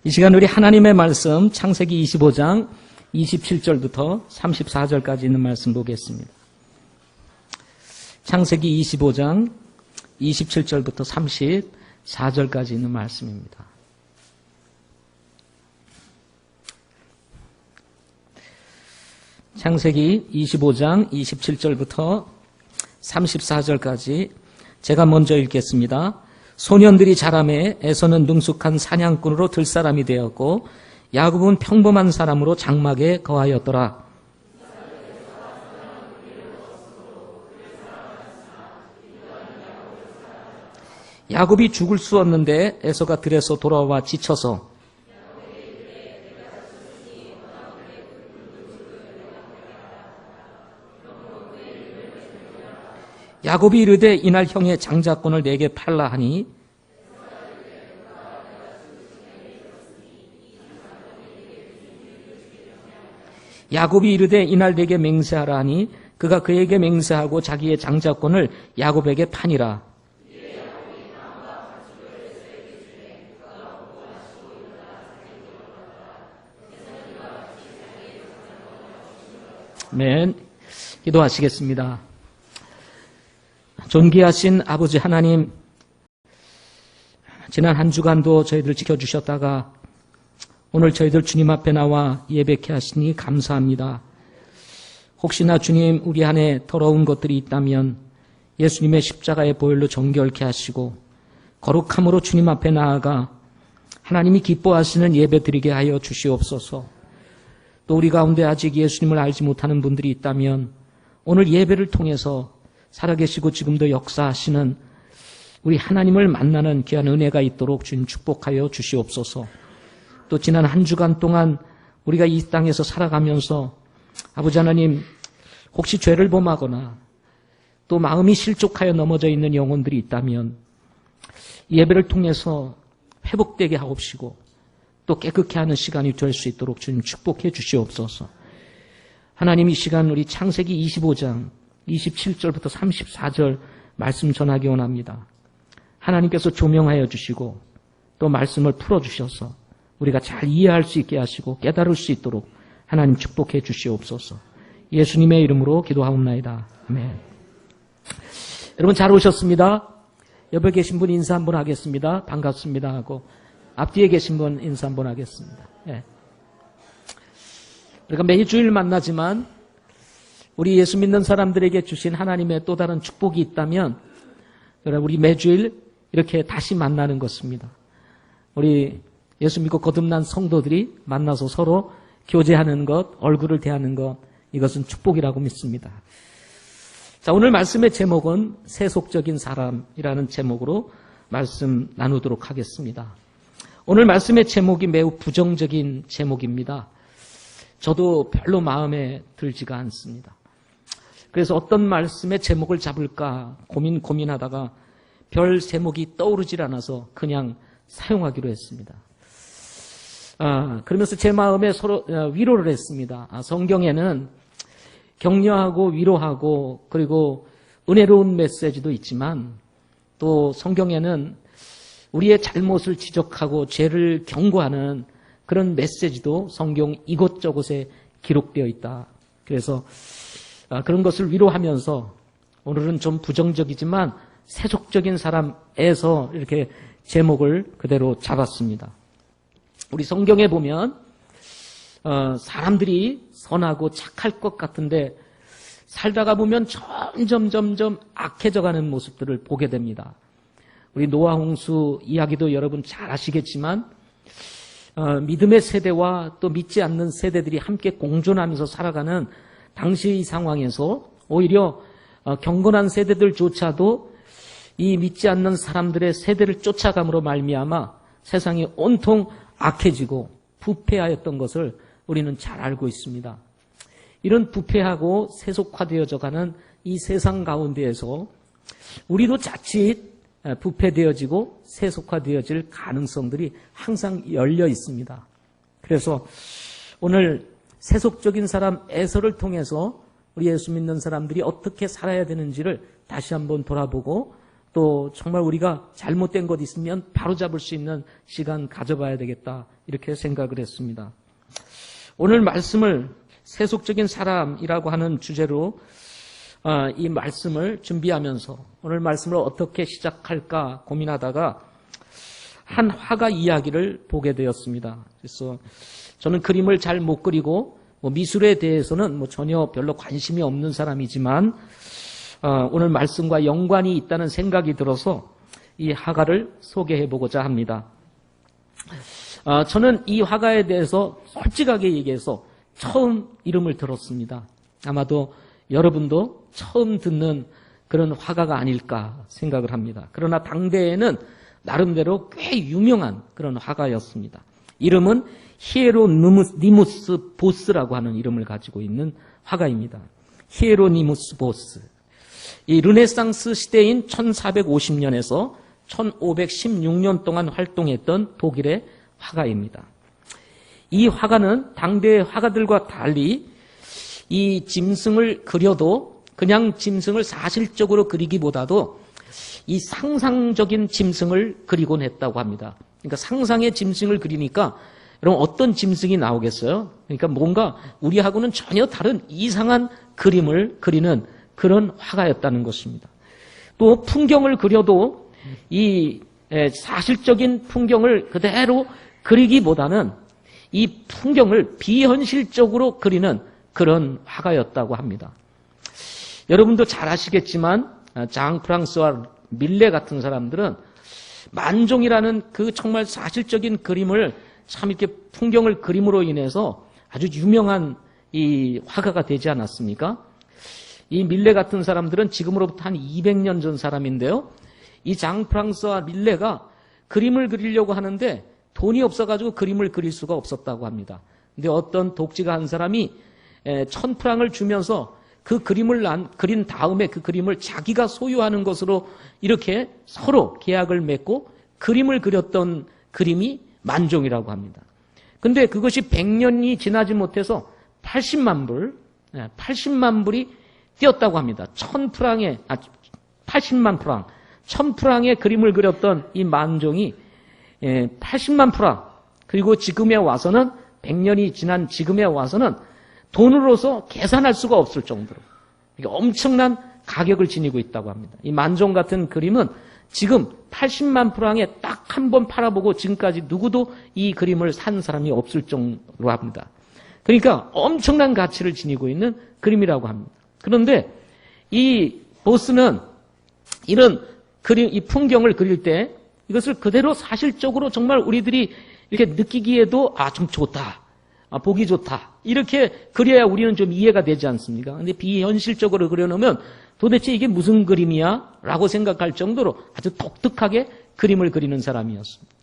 이 시간 우리 하나님의 말씀 창세기 25장 27절부터 34절까지 있는 말씀 보겠습니다. 창세기 25장 27절부터 34절까지 있는 말씀입니다. 창세기 25장 27절부터 34절까지 제가 먼저 읽겠습니다. 소년들이 자라매 에서는 능숙한 사냥꾼으로 들 사람이 되었고 야곱은 평범한 사람으로 장막에 거하였더라. 야곱이 죽을 수 없는데 에서가 들에서 돌아와 지쳐서 야곱이 이르되 이날 형의 장자권을 내게 팔라 하니 야곱이 이르되 이날 내게 맹세하라 하니 그가 그에게 맹세하고 자기의 장자권을 야곱에게 파니라. 아멘. 기도하시겠습니다. 존귀하신 아버지 하나님, 지난 한 주간도 저희들 지켜주셨다가 오늘 저희들 주님 앞에 나와 예배케 하시니 감사합니다. 혹시나 주님 우리 안에 더러운 것들이 있다면 예수님의 십자가의 보혈로 정결케 하시고 거룩함으로 주님 앞에 나아가 하나님이 기뻐하시는 예배 드리게 하여 주시옵소서. 또 우리 가운데 아직 예수님을 알지 못하는 분들이 있다면 오늘 예배를 통해서 살아계시고 지금도 역사하시는 우리 하나님을 만나는 귀한 은혜가 있도록 주님 축복하여 주시옵소서. 또 지난 한 주간 동안 우리가 이 땅에서 살아가면서 아버지 하나님 혹시 죄를 범하거나 또 마음이 실족하여 넘어져 있는 영혼들이 있다면 예배를 통해서 회복되게 하옵시고 또 깨끗게 하는 시간이 될 수 있도록 주님 축복해 주시옵소서. 하나님 이 시간 우리 창세기 25장 27절부터 34절 말씀 전하기 원합니다. 하나님께서 조명하여 주시고 또 말씀을 풀어주셔서 우리가 잘 이해할 수 있게 하시고 깨달을 수 있도록 하나님 축복해 주시옵소서. 예수님의 이름으로 기도하옵나이다. 아멘. 여러분 잘 오셨습니다. 옆에 계신 분 인사 한번 하겠습니다. 반갑습니다 하고 앞뒤에 계신 분 인사 한번 하겠습니다. 네. 우리가 매주일 만나지만 우리 예수 믿는 사람들에게 주신 하나님의 또 다른 축복이 있다면 우리 매주일 이렇게 다시 만나는 것입니다. 우리 예수 믿고 거듭난 성도들이 만나서 서로 교제하는 것, 얼굴을 대하는 것, 이것은 축복이라고 믿습니다. 자, 오늘 말씀의 제목은 세속적인 사람이라는 제목으로 말씀 나누도록 하겠습니다. 오늘 말씀의 제목이 매우 부정적인 제목입니다. 저도 별로 마음에 들지가 않습니다. 그래서 어떤 말씀의 제목을 잡을까 고민하다가 별 제목이 떠오르질 않아서 그냥 사용하기로 했습니다. 그러면서 제 마음에 서로 위로를 했습니다. 성경에는 격려하고 위로하고 그리고 은혜로운 메시지도 있지만 또 성경에는 우리의 잘못을 지적하고 죄를 경고하는 그런 메시지도 성경 이곳저곳에 기록되어 있다. 그래서 그런 것을 위로하면서 오늘은 좀 부정적이지만 세속적인 사람에서 이렇게 제목을 그대로 잡았습니다. 우리 성경에 보면 사람들이 선하고 착할 것 같은데 살다가 보면 점점 악해져가는 모습들을 보게 됩니다. 우리 노아 홍수 이야기도 여러분 잘 아시겠지만 믿음의 세대와 또 믿지 않는 세대들이 함께 공존하면서 살아가는 당시 이 상황에서 오히려 경건한 세대들조차도 이 믿지 않는 사람들의 세대를 쫓아감으로 말미암아 세상이 온통 악해지고 부패하였던 것을 우리는 잘 알고 있습니다. 이런 부패하고 세속화되어져 가는 이 세상 가운데에서 우리도 자칫 부패되어지고 세속화되어질 가능성들이 항상 열려 있습니다. 그래서 오늘 세속적인 사람 에서를 통해서 우리 예수 믿는 사람들이 어떻게 살아야 되는지를 다시 한번 돌아보고 또 정말 우리가 잘못된 것 있으면 바로잡을 수 있는 시간 가져봐야 되겠다 이렇게 생각을 했습니다. 오늘 말씀을 세속적인 사람이라고 하는 주제로 이 말씀을 준비하면서 오늘 말씀을 어떻게 시작할까 고민하다가 한 화가 이야기를 보게 되었습니다. 그래서 저는 그림을 잘 못 그리고 미술에 대해서는 전혀 별로 관심이 없는 사람이지만 오늘 말씀과 연관이 있다는 생각이 들어서 이 화가를 소개해 보고자 합니다. 저는 이 화가에 대해서 솔직하게 얘기해서 처음 이름을 들었습니다. 아마도 여러분도 처음 듣는 그런 화가가 아닐까 생각을 합니다. 그러나 당대에는 나름대로 꽤 유명한 그런 화가였습니다. 이름은 히에로니무스 보스라고 하는 이름을 가지고 있는 화가입니다. 히에로니무스 보스. 이 르네상스 시대인 1450년에서 1516년 동안 활동했던 독일의 화가입니다. 이 화가는 당대의 화가들과 달리 이 짐승을 그려도 그냥 짐승을 사실적으로 그리기보다도 이 상상적인 짐승을 그리곤 했다고 합니다. 그러니까 상상의 짐승을 그리니까 여러분 어떤 짐승이 나오겠어요? 그러니까 뭔가 우리하고는 전혀 다른 이상한 그림을 그리는 그런 화가였다는 것입니다. 또 풍경을 그려도 이 사실적인 풍경을 그대로 그리기보다는 이 풍경을 비현실적으로 그리는 그런 화가였다고 합니다. 여러분도 잘 아시겠지만 장 프랑스와 밀레 같은 사람들은 만종이라는 그 정말 사실적인 그림을 참 이렇게 풍경을 그림으로 인해서 아주 유명한 이 화가가 되지 않았습니까? 이 밀레 같은 사람들은 지금으로부터 한 200년 전 사람인데요. 이 장 프랑스와 밀레가 그림을 그리려고 하는데 돈이 없어가지고 그림을 그릴 수가 없었다고 합니다. 근데 어떤 독지가 한 사람이 1000프랑을 주면서 그 그림을 그린 다음에 그 그림을 자기가 소유하는 것으로 이렇게 서로 계약을 맺고 그림을 그렸던 그림이 만종이라고 합니다. 근데 그것이 100년이 지나지 못해서 80만 불이 뛰었다고 합니다. 80만 프랑, 1000프랑의 그림을 그렸던 이 만종이 80만 프랑, 그리고 지금에 와서는 100년이 지난 지금에 와서는 돈으로서 계산할 수가 없을 정도로 엄청난 가격을 지니고 있다고 합니다. 이 만종 같은 그림은 지금 80만 프랑에 딱 한 번 팔아보고 지금까지 누구도 이 그림을 산 사람이 없을 정도로 합니다. 그러니까 엄청난 가치를 지니고 있는 그림이라고 합니다. 그런데 이 보스는 이런 그림, 이 풍경을 그릴 때 이것을 그대로 사실적으로 정말 우리들이 이렇게 느끼기에도 좀 좋다. 보기 좋다. 이렇게 그려야 우리는 좀 이해가 되지 않습니까? 근데 비현실적으로 그려놓으면 도대체 이게 무슨 그림이야? 라고 생각할 정도로 아주 독특하게 그림을 그리는 사람이었습니다.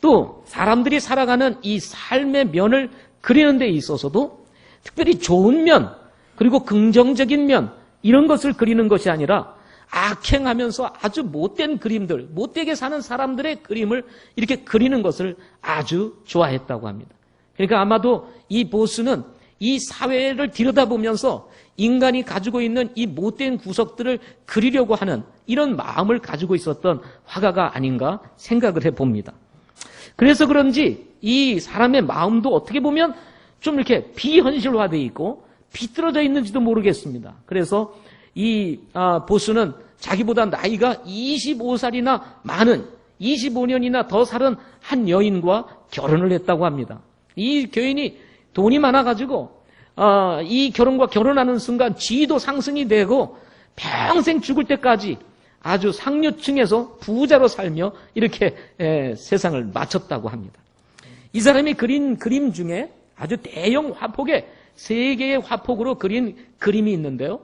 또 사람들이 살아가는 이 삶의 면을 그리는 데 있어서도 특별히 좋은 면, 그리고 긍정적인 면, 이런 것을 그리는 것이 아니라 악행하면서 아주 못된 그림들, 못되게 사는 사람들의 그림을 이렇게 그리는 것을 아주 좋아했다고 합니다. 그러니까 아마도 이 보스는 이 사회를 들여다보면서 인간이 가지고 있는 이 못된 구석들을 그리려고 하는 이런 마음을 가지고 있었던 화가가 아닌가 생각을 해봅니다. 그래서 그런지 이 사람의 마음도 어떻게 보면 좀 이렇게 비현실화되어 있고 비뚤어져 있는지도 모르겠습니다. 그래서 이 보스는 자기보다 나이가 25살이나 많은 25년이나 더 살은 한 여인과 결혼을 했다고 합니다. 이 여인이 돈이 많아가지고 이 결혼하는 순간 지위도 상승이 되고 평생 죽을 때까지 아주 상류층에서 부자로 살며 이렇게 세상을 마쳤다고 합니다. 이 사람이 그린 그림 중에 아주 대형 화폭의 3개의 화폭으로 그린 그림이 있는데요.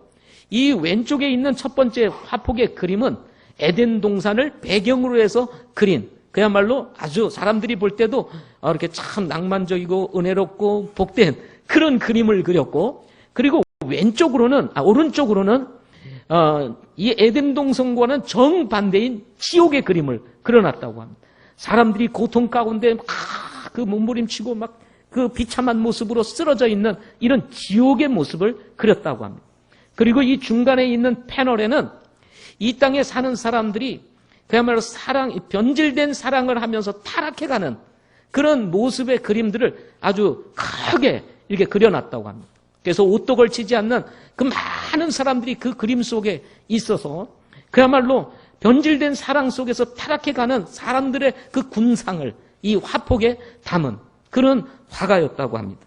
이 왼쪽에 있는 첫 번째 화폭의 그림은 에덴 동산을 배경으로 해서 그린 그야말로 아주 사람들이 볼 때도 이렇게 참 낭만적이고 은혜롭고 복된 그런 그림을 그렸고, 그리고 오른쪽으로는 이 에덴 동산과는 정반대인 지옥의 그림을 그려놨다고 합니다. 사람들이 고통 가운데 막 그 몸부림치고 막 그 비참한 모습으로 쓰러져 있는 이런 지옥의 모습을 그렸다고 합니다. 그리고 이 중간에 있는 패널에는 이 땅에 사는 사람들이 그야말로 변질된 사랑을 하면서 타락해가는 그런 모습의 그림들을 아주 크게 이렇게 그려놨다고 합니다. 그래서 옷도 걸치지 않는 그 많은 사람들이 그 그림 속에 있어서 그야말로 변질된 사랑 속에서 타락해가는 사람들의 그 군상을 이 화폭에 담은 그런 화가였다고 합니다.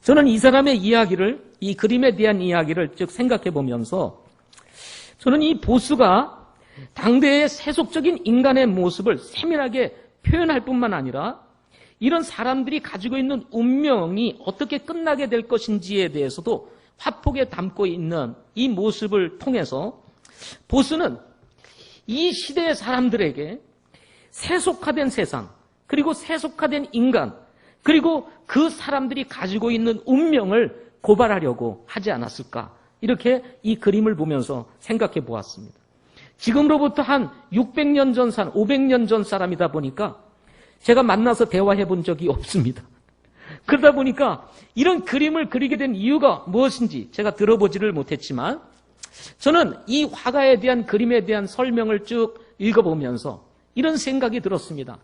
저는 이 사람의 이야기를, 이 그림에 대한 이야기를 쭉 생각해 보면서 저는 이 보수가 당대의 세속적인 인간의 모습을 세밀하게 표현할 뿐만 아니라 이런 사람들이 가지고 있는 운명이 어떻게 끝나게 될 것인지에 대해서도 화폭에 담고 있는 이 모습을 통해서 보수는 이 시대의 사람들에게 세속화된 세상, 그리고 세속화된 인간, 그리고 그 사람들이 가지고 있는 운명을 고발하려고 하지 않았을까, 이렇게 이 그림을 보면서 생각해 보았습니다. 지금으로부터 한 600년 전 사람, 500년 전 사람이다 보니까 제가 만나서 대화해 본 적이 없습니다. 그러다 보니까 이런 그림을 그리게 된 이유가 무엇인지 제가 들어보지를 못했지만 저는 이 화가에 대한 그림에 대한 설명을 쭉 읽어보면서 이런 생각이 들었습니다.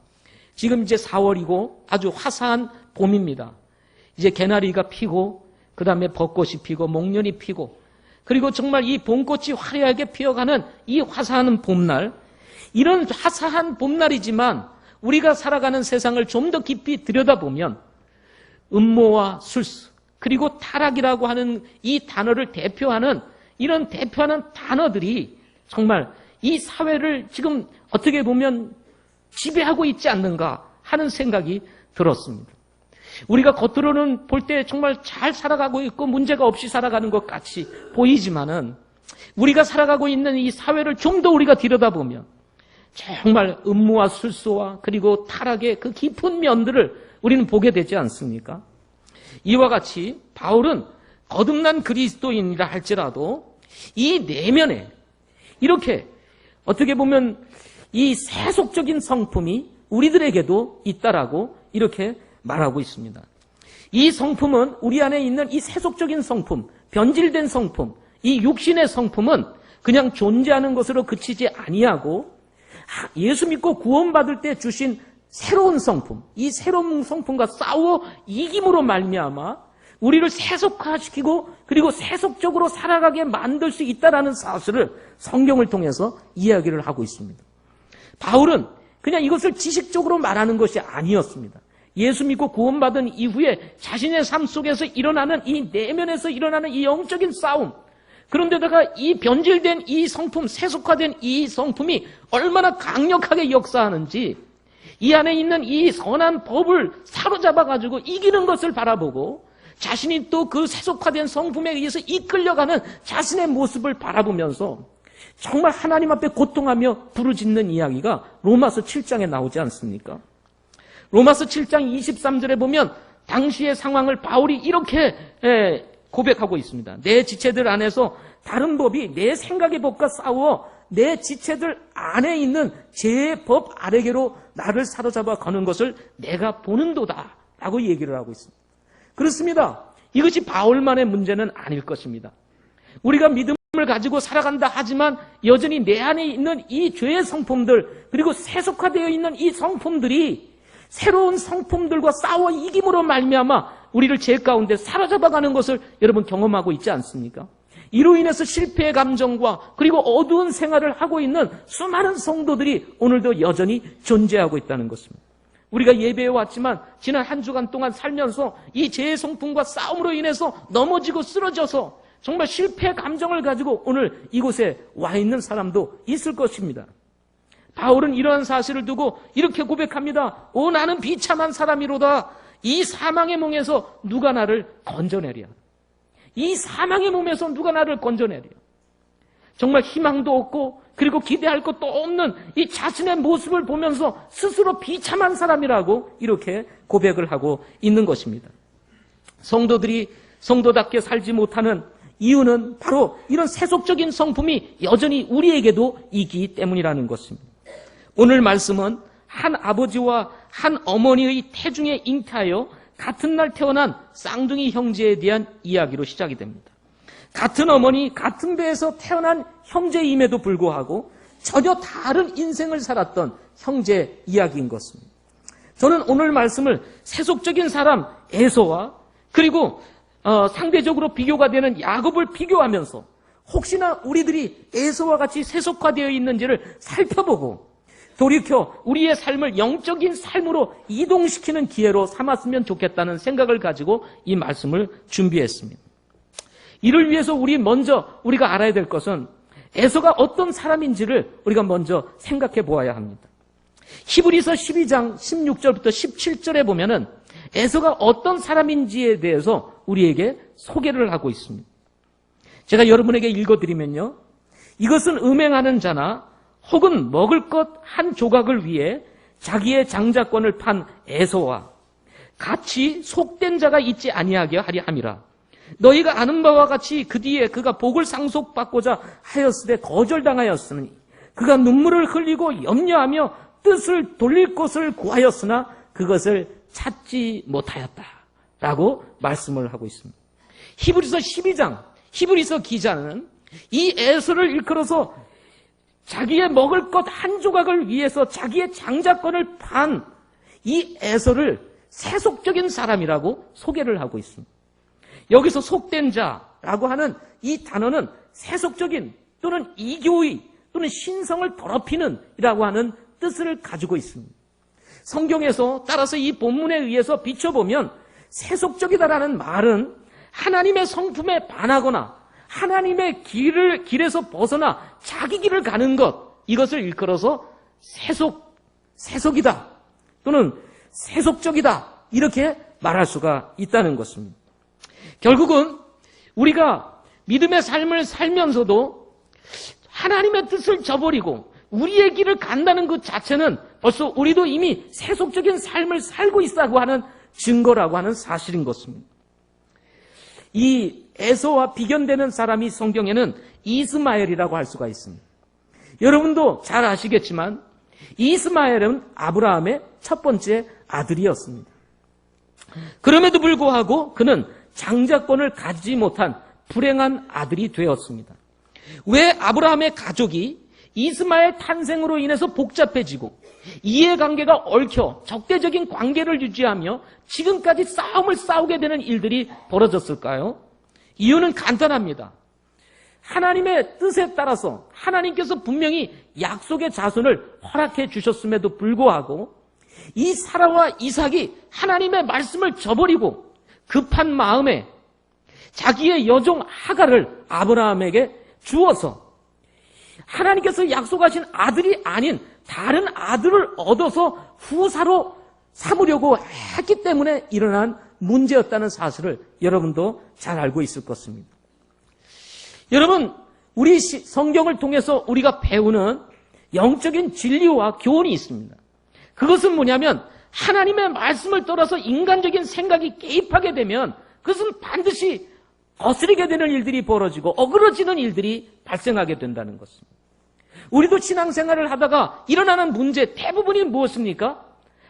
지금 이제 4월이고 아주 화사한 봄입니다. 이제 개나리가 피고 그 다음에 벚꽃이 피고 목련이 피고 그리고 정말 이 봄꽃이 화려하게 피어가는 이 화사한 봄날, 이런 화사한 봄날이지만 우리가 살아가는 세상을 좀 더 깊이 들여다보면 음모와 술수 그리고 타락이라고 하는 이 단어를 대표하는 이런 대표하는 단어들이 정말 이 사회를 지금 어떻게 보면 지배하고 있지 않는가 하는 생각이 들었습니다. 우리가 겉으로는 볼 때 정말 잘 살아가고 있고 문제가 없이 살아가는 것 같이 보이지만은 우리가 살아가고 있는 이 사회를 좀 더 우리가 들여다보면 정말 음모와 술수와 그리고 타락의 그 깊은 면들을 우리는 보게 되지 않습니까? 이와 같이 바울은 거듭난 그리스도인이라 할지라도 이 내면에 이렇게 어떻게 보면 이 세속적인 성품이 우리들에게도 있다라고 이렇게 말하고 있습니다. 이 성품은 우리 안에 있는 이 세속적인 성품, 변질된 성품, 이 육신의 성품은 그냥 존재하는 것으로 그치지 아니하고 예수 믿고 구원받을 때 주신 새로운 성품, 이 새로운 성품과 싸워 이김으로 말미암아 우리를 세속화시키고 그리고 세속적으로 살아가게 만들 수 있다라는 사실을 성경을 통해서 이야기를 하고 있습니다. 바울은 그냥 이것을 지식적으로 말하는 것이 아니었습니다. 예수 믿고 구원받은 이후에 자신의 삶 속에서 일어나는 이 내면에서 일어나는 이 영적인 싸움, 그런데다가 이 변질된 이 성품, 세속화된 이 성품이 얼마나 강력하게 역사하는지 이 안에 있는 이 선한 법을 사로잡아가지고 이기는 것을 바라보고 자신이 또 그 세속화된 성품에 의해서 이끌려가는 자신의 모습을 바라보면서 정말 하나님 앞에 고통하며 부르짖는 이야기가 로마서 7장에 나오지 않습니까? 로마서 7장 23절에 보면 당시의 상황을 바울이 이렇게 고백하고 있습니다. 내 지체들 안에서 다른 법이 내 생각의 법과 싸워 내 지체들 안에 있는 제 법 아래게로 나를 사로잡아 거는 것을 내가 보는도다 라고 얘기를 하고 있습니다. 그렇습니다. 이것이 바울만의 문제는 아닐 것입니다. 우리가 믿음을 가지고 살아간다 하지만 여전히 내 안에 있는 이 죄의 성품들 그리고 세속화되어 있는 이 성품들이 새로운 성품들과 싸워 이김으로 말미암아 우리를 죄 가운데 사로잡아가는 것을 여러분 경험하고 있지 않습니까? 이로 인해서 실패의 감정과 그리고 어두운 생활을 하고 있는 수많은 성도들이 오늘도 여전히 존재하고 있다는 것입니다. 우리가 예배해 왔지만 지난 한 주간 동안 살면서 이 죄의 성품과 싸움으로 인해서 넘어지고 쓰러져서 정말 실패의 감정을 가지고 오늘 이곳에 와 있는 사람도 있을 것입니다. 바울은 이러한 사실을 두고 이렇게 고백합니다. 오, 나는 비참한 사람이로다. 이 사망의 몸에서 누가 나를 건져내랴. 이 사망의 몸에서 누가 나를 건져내랴. 정말 희망도 없고 그리고 기대할 것도 없는 이 자신의 모습을 보면서 스스로 비참한 사람이라고 이렇게 고백을 하고 있는 것입니다. 성도들이 성도답게 살지 못하는 이유는 바로 이런 세속적인 성품이 여전히 우리에게도 있기 때문이라는 것입니다. 오늘 말씀은 한 아버지와 한 어머니의 태중에 잉태하여 같은 날 태어난 쌍둥이 형제에 대한 이야기로 시작이 됩니다. 같은 어머니, 같은 배에서 태어난 형제임에도 불구하고 전혀 다른 인생을 살았던 형제 이야기인 것입니다. 저는 오늘 말씀을 세속적인 사람 에서와 그리고 상대적으로 비교가 되는 야곱을 비교하면서 혹시나 우리들이 에서와 같이 세속화되어 있는지를 살펴보고 돌이켜 우리의 삶을 영적인 삶으로 이동시키는 기회로 삼았으면 좋겠다는 생각을 가지고 이 말씀을 준비했습니다. 이를 위해서 우리가 알아야 될 것은 에서가 어떤 사람인지를 우리가 먼저 생각해 보아야 합니다. 히브리서 12장 16절부터 17절에 보면은 에서가 어떤 사람인지에 대해서 우리에게 소개를 하고 있습니다. 제가 여러분에게 읽어드리면요. 이것은 음행하는 자나 혹은 먹을 것 한 조각을 위해 자기의 장자권을 판 에서와 같이 속된 자가 있지 아니하게 하려 함이라. 너희가 아는 바와 같이 그 뒤에 그가 복을 상속받고자 하였으되 거절당하였으니 그가 눈물을 흘리고 염려하며 뜻을 돌릴 곳을 구하였으나 그것을 찾지 못하였다 라고 말씀을 하고 있습니다. 히브리서 12장 히브리서 기자는 이 에서를 일컬어서 자기의 먹을 것 한 조각을 위해서 자기의 장자권을 판 이 에서를 세속적인 사람이라고 소개를 하고 있습니다. 여기서 속된 자라고 하는 이 단어는 세속적인 또는 이교의 또는 신성을 더럽히는 이라고 하는 뜻을 가지고 있습니다. 성경에서 따라서 이 본문에 의해서 비춰보면 세속적이다라는 말은 하나님의 성품에 반하거나 하나님의 길에서 벗어나 자기 길을 가는 것, 이것을 일컬어서 세속이다 또는 세속적이다 이렇게 말할 수가 있다는 것입니다. 결국은 우리가 믿음의 삶을 살면서도 하나님의 뜻을 저버리고 우리의 길을 간다는 것 자체는 벌써 우리도 이미 세속적인 삶을 살고 있다고 하는 증거라고 하는 사실인 것입니다. 이 에서와 비견되는 사람이 성경에는 이스마엘이라고 할 수가 있습니다. 여러분도 잘 아시겠지만 이스마엘은 아브라함의 첫 번째 아들이었습니다. 그럼에도 불구하고 그는 장자권을 가지지 못한 불행한 아들이 되었습니다. 왜 아브라함의 가족이 이스마엘 탄생으로 인해서 복잡해지고 이해관계가 얽혀 적대적인 관계를 유지하며 지금까지 싸움을 싸우게 되는 일들이 벌어졌을까요? 이유는 간단합니다. 하나님의 뜻에 따라서 하나님께서 분명히 약속의 자손을 허락해 주셨음에도 불구하고 이 사라와 이삭이 하나님의 말씀을 저버리고 급한 마음에 자기의 여종 하갈을 아브라함에게 주어서 하나님께서 약속하신 아들이 아닌 다른 아들을 얻어서 후사로 삼으려고 했기 때문에 일어난 문제였다는 사실을 여러분도 잘 알고 있을 것입니다. 여러분, 우리 성경을 통해서 우리가 배우는 영적인 진리와 교훈이 있습니다. 그것은 뭐냐면 하나님의 말씀을 떠나서 인간적인 생각이 개입하게 되면 그것은 반드시 거스리게 되는 일들이 벌어지고 어그러지는 일들이 발생하게 된다는 것입니다. 우리도 신앙생활을 하다가 일어나는 문제 대부분이 무엇입니까?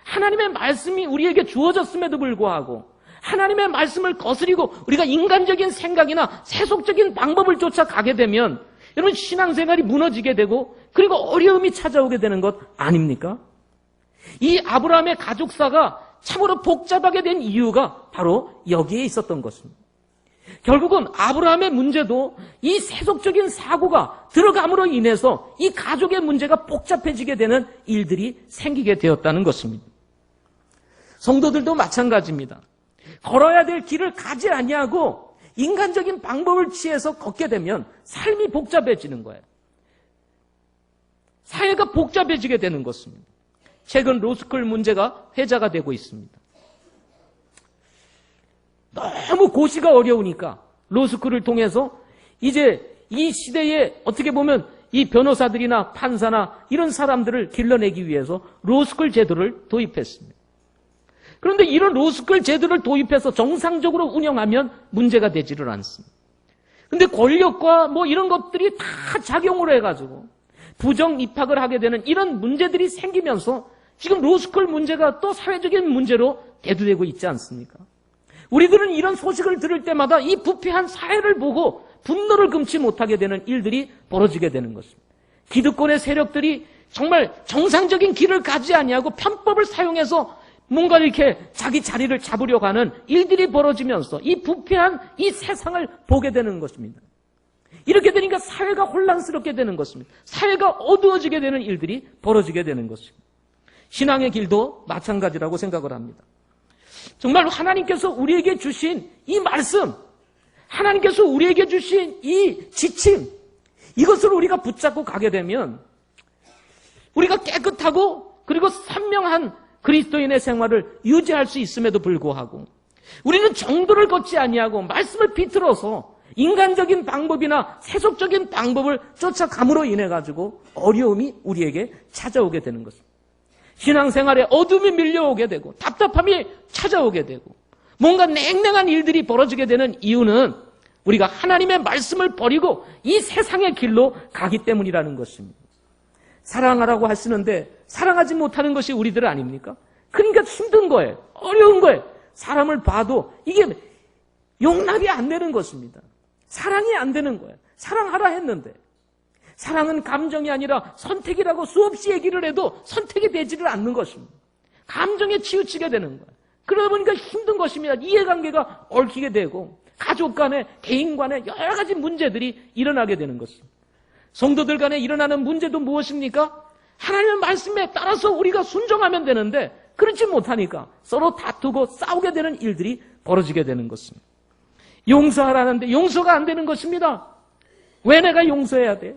하나님의 말씀이 우리에게 주어졌음에도 불구하고 하나님의 말씀을 거스리고 우리가 인간적인 생각이나 세속적인 방법을 쫓아가게 되면 여러분 신앙생활이 무너지게 되고 그리고 어려움이 찾아오게 되는 것 아닙니까? 이 아브라함의 가족사가 참으로 복잡하게 된 이유가 바로 여기에 있었던 것입니다. 결국은 아브라함의 문제도 이 세속적인 사고가 들어감으로 인해서 이 가족의 문제가 복잡해지게 되는 일들이 생기게 되었다는 것입니다. 성도들도 마찬가지입니다. 걸어야 될 길을 가지 아니하고 인간적인 방법을 취해서 걷게 되면 삶이 복잡해지는 거예요. 사회가 복잡해지게 되는 것입니다. 최근 로스쿨 문제가 회자가 되고 있습니다. 너무 고시가 어려우니까 로스쿨을 통해서 이제 이 시대에 어떻게 보면 이 변호사들이나 판사나 이런 사람들을 길러내기 위해서 로스쿨 제도를 도입했습니다. 그런데 이런 로스쿨 제도를 도입해서 정상적으로 운영하면 문제가 되지를 않습니다. 그런데 권력과 뭐 이런 것들이 다 작용을 해가지고 부정 입학을 하게 되는 이런 문제들이 생기면서 지금 로스쿨 문제가 또 사회적인 문제로 대두되고 있지 않습니까? 우리들은 이런 소식을 들을 때마다 이 부패한 사회를 보고 분노를 금치 못하게 되는 일들이 벌어지게 되는 것입니다. 기득권의 세력들이 정말 정상적인 길을 가지 아니하고 편법을 사용해서 뭔가 이렇게 자기 자리를 잡으려고 하는 일들이 벌어지면서 이 부패한 이 세상을 보게 되는 것입니다. 이렇게 되니까 사회가 혼란스럽게 되는 것입니다. 사회가 어두워지게 되는 일들이 벌어지게 되는 것입니다. 신앙의 길도 마찬가지라고 생각을 합니다. 정말 하나님께서 우리에게 주신 이 말씀, 하나님께서 우리에게 주신 이 지침, 이것을 우리가 붙잡고 가게 되면 우리가 깨끗하고 그리고 선명한 그리스도인의 생활을 유지할 수 있음에도 불구하고 우리는 정도를 걷지 아니하고 말씀을 비틀어서 인간적인 방법이나 세속적인 방법을 쫓아감으로 인해 가지고 어려움이 우리에게 찾아오게 되는 것입니다. 신앙생활에 어둠이 밀려오게 되고 답답함이 찾아오게 되고 뭔가 냉랭한 일들이 벌어지게 되는 이유는 우리가 하나님의 말씀을 버리고 이 세상의 길로 가기 때문이라는 것입니다. 사랑하라고 하시는데 사랑하지 못하는 것이 우리들 아닙니까? 그러니까 힘든 거예요. 어려운 거예요. 사람을 봐도 이게 용납이 안 되는 것입니다. 사랑이 안 되는 거예요. 사랑하라 했는데 사랑은 감정이 아니라 선택이라고 수없이 얘기를 해도 선택이 되지를 않는 것입니다. 감정에 치우치게 되는 거예요. 그러다 보니까 힘든 것입니다. 이해관계가 얽히게 되고 가족 간에 개인 간에 여러 가지 문제들이 일어나게 되는 것입니다. 성도들 간에 일어나는 문제도 무엇입니까? 하나님의 말씀에 따라서 우리가 순종하면 되는데 그렇지 못하니까 서로 다투고 싸우게 되는 일들이 벌어지게 되는 것입니다. 용서하라는데 용서가 안 되는 것입니다. 왜 내가 용서해야 돼?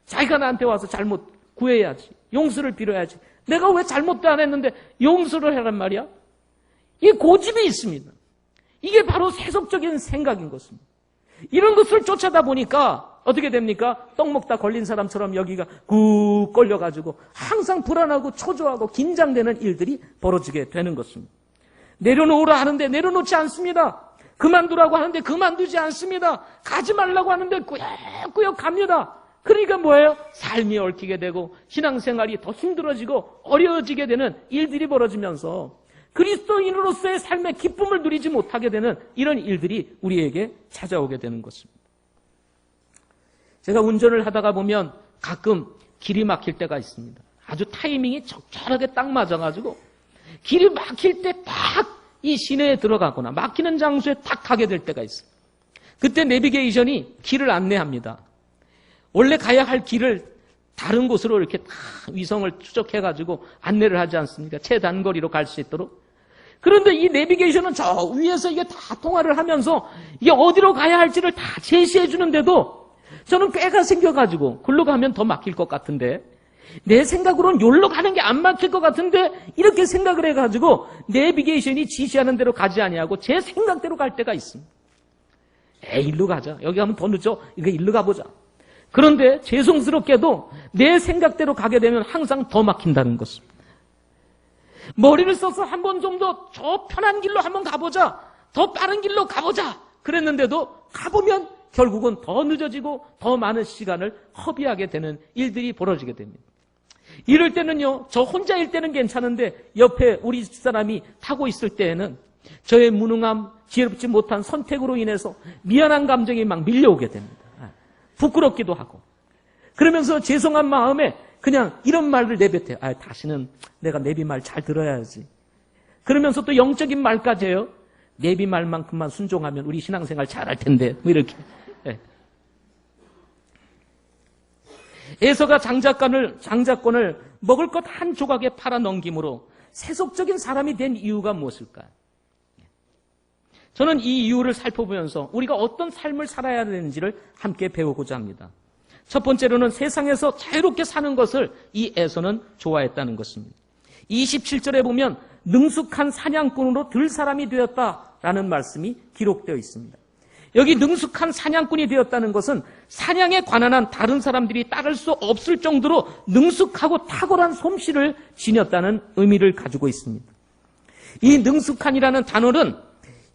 자기가 나한테 와서 잘못 구해야지. 용서를 빌어야지. 내가 왜 잘못도 안 했는데 용서를 하란 말이야? 이 고집이 있습니다. 이게 바로 세속적인 생각인 것입니다. 이런 것을 쫓아다 보니까 어떻게 됩니까? 떡 먹다 걸린 사람처럼 여기가 꾹 걸려가지고 항상 불안하고 초조하고 긴장되는 일들이 벌어지게 되는 것입니다. 내려놓으라 하는데 내려놓지 않습니다. 그만두라고 하는데 그만두지 않습니다. 가지 말라고 하는데 꾸역꾸역 갑니다. 그러니까 뭐예요? 삶이 얽히게 되고 신앙생활이 더 힘들어지고 어려워지게 되는 일들이 벌어지면서 그리스도인으로서의 삶의 기쁨을 누리지 못하게 되는 이런 일들이 우리에게 찾아오게 되는 것입니다. 제가 운전을 하다가 보면 가끔 길이 막힐 때가 있습니다. 아주 타이밍이 적절하게 딱 맞아가지고 길이 막힐 때 딱 이 시내에 들어가거나 막히는 장소에 딱 가게 될 때가 있어요. 그때 내비게이션이 길을 안내합니다. 원래 가야 할 길을 다른 곳으로 이렇게 다 위성을 추적해가지고 안내를 하지 않습니까? 최단거리로 갈 수 있도록. 그런데 이 내비게이션은 저 위에서 이게 다 통화를 하면서 이게 어디로 가야 할지를 다 제시해 주는데도 저는 꾀가 생겨가지고 글로 가면 더 막힐 것 같은데 내 생각으로는 여기로 가는 게 안 막힐 것 같은데 이렇게 생각을 해가지고 내비게이션이 지시하는 대로 가지 아니하고 제 생각대로 갈 때가 있습니다. 일로 가자. 여기 가면 더 늦어. 이거 일로 가보자. 그런데 죄송스럽게도 내 생각대로 가게 되면 항상 더 막힌다는 것입니다. 머리를 써서 한 번 좀 더 저 편한 길로 한번 가보자. 더 빠른 길로 가보자. 그랬는데도 가보면 결국은 더 늦어지고 더 많은 시간을 허비하게 되는 일들이 벌어지게 됩니다. 이럴 때는요, 저 혼자일 때는 괜찮은데 옆에 우리 집사람이 타고 있을 때에는 저의 무능함, 지혜롭지 못한 선택으로 인해서 미안한 감정이 막 밀려오게 됩니다. 부끄럽기도 하고. 그러면서 죄송한 마음에 그냥 이런 말을 내뱉어요. 다시는 내가 내비 말 잘 들어야지. 그러면서 또 영적인 말까지 해요. 내비 말만큼만 순종하면 우리 신앙생활 잘할 텐데. 뭐 이렇게. 네. 에서가 장자권을 먹을 것 한 조각에 팔아 넘김으로 세속적인 사람이 된 이유가 무엇일까요? 저는 이 이유를 살펴보면서 우리가 어떤 삶을 살아야 되는지를 함께 배우고자 합니다. 첫 번째로는 세상에서 자유롭게 사는 것을 이 에서는 좋아했다는 것입니다. 27절에 보면 능숙한 사냥꾼으로 들 사람이 되었다라는 말씀이 기록되어 있습니다. 여기 능숙한 사냥꾼이 되었다는 것은 사냥에 관한 한 다른 사람들이 따를 수 없을 정도로 능숙하고 탁월한 솜씨를 지녔다는 의미를 가지고 있습니다. 이 능숙한이라는 단어는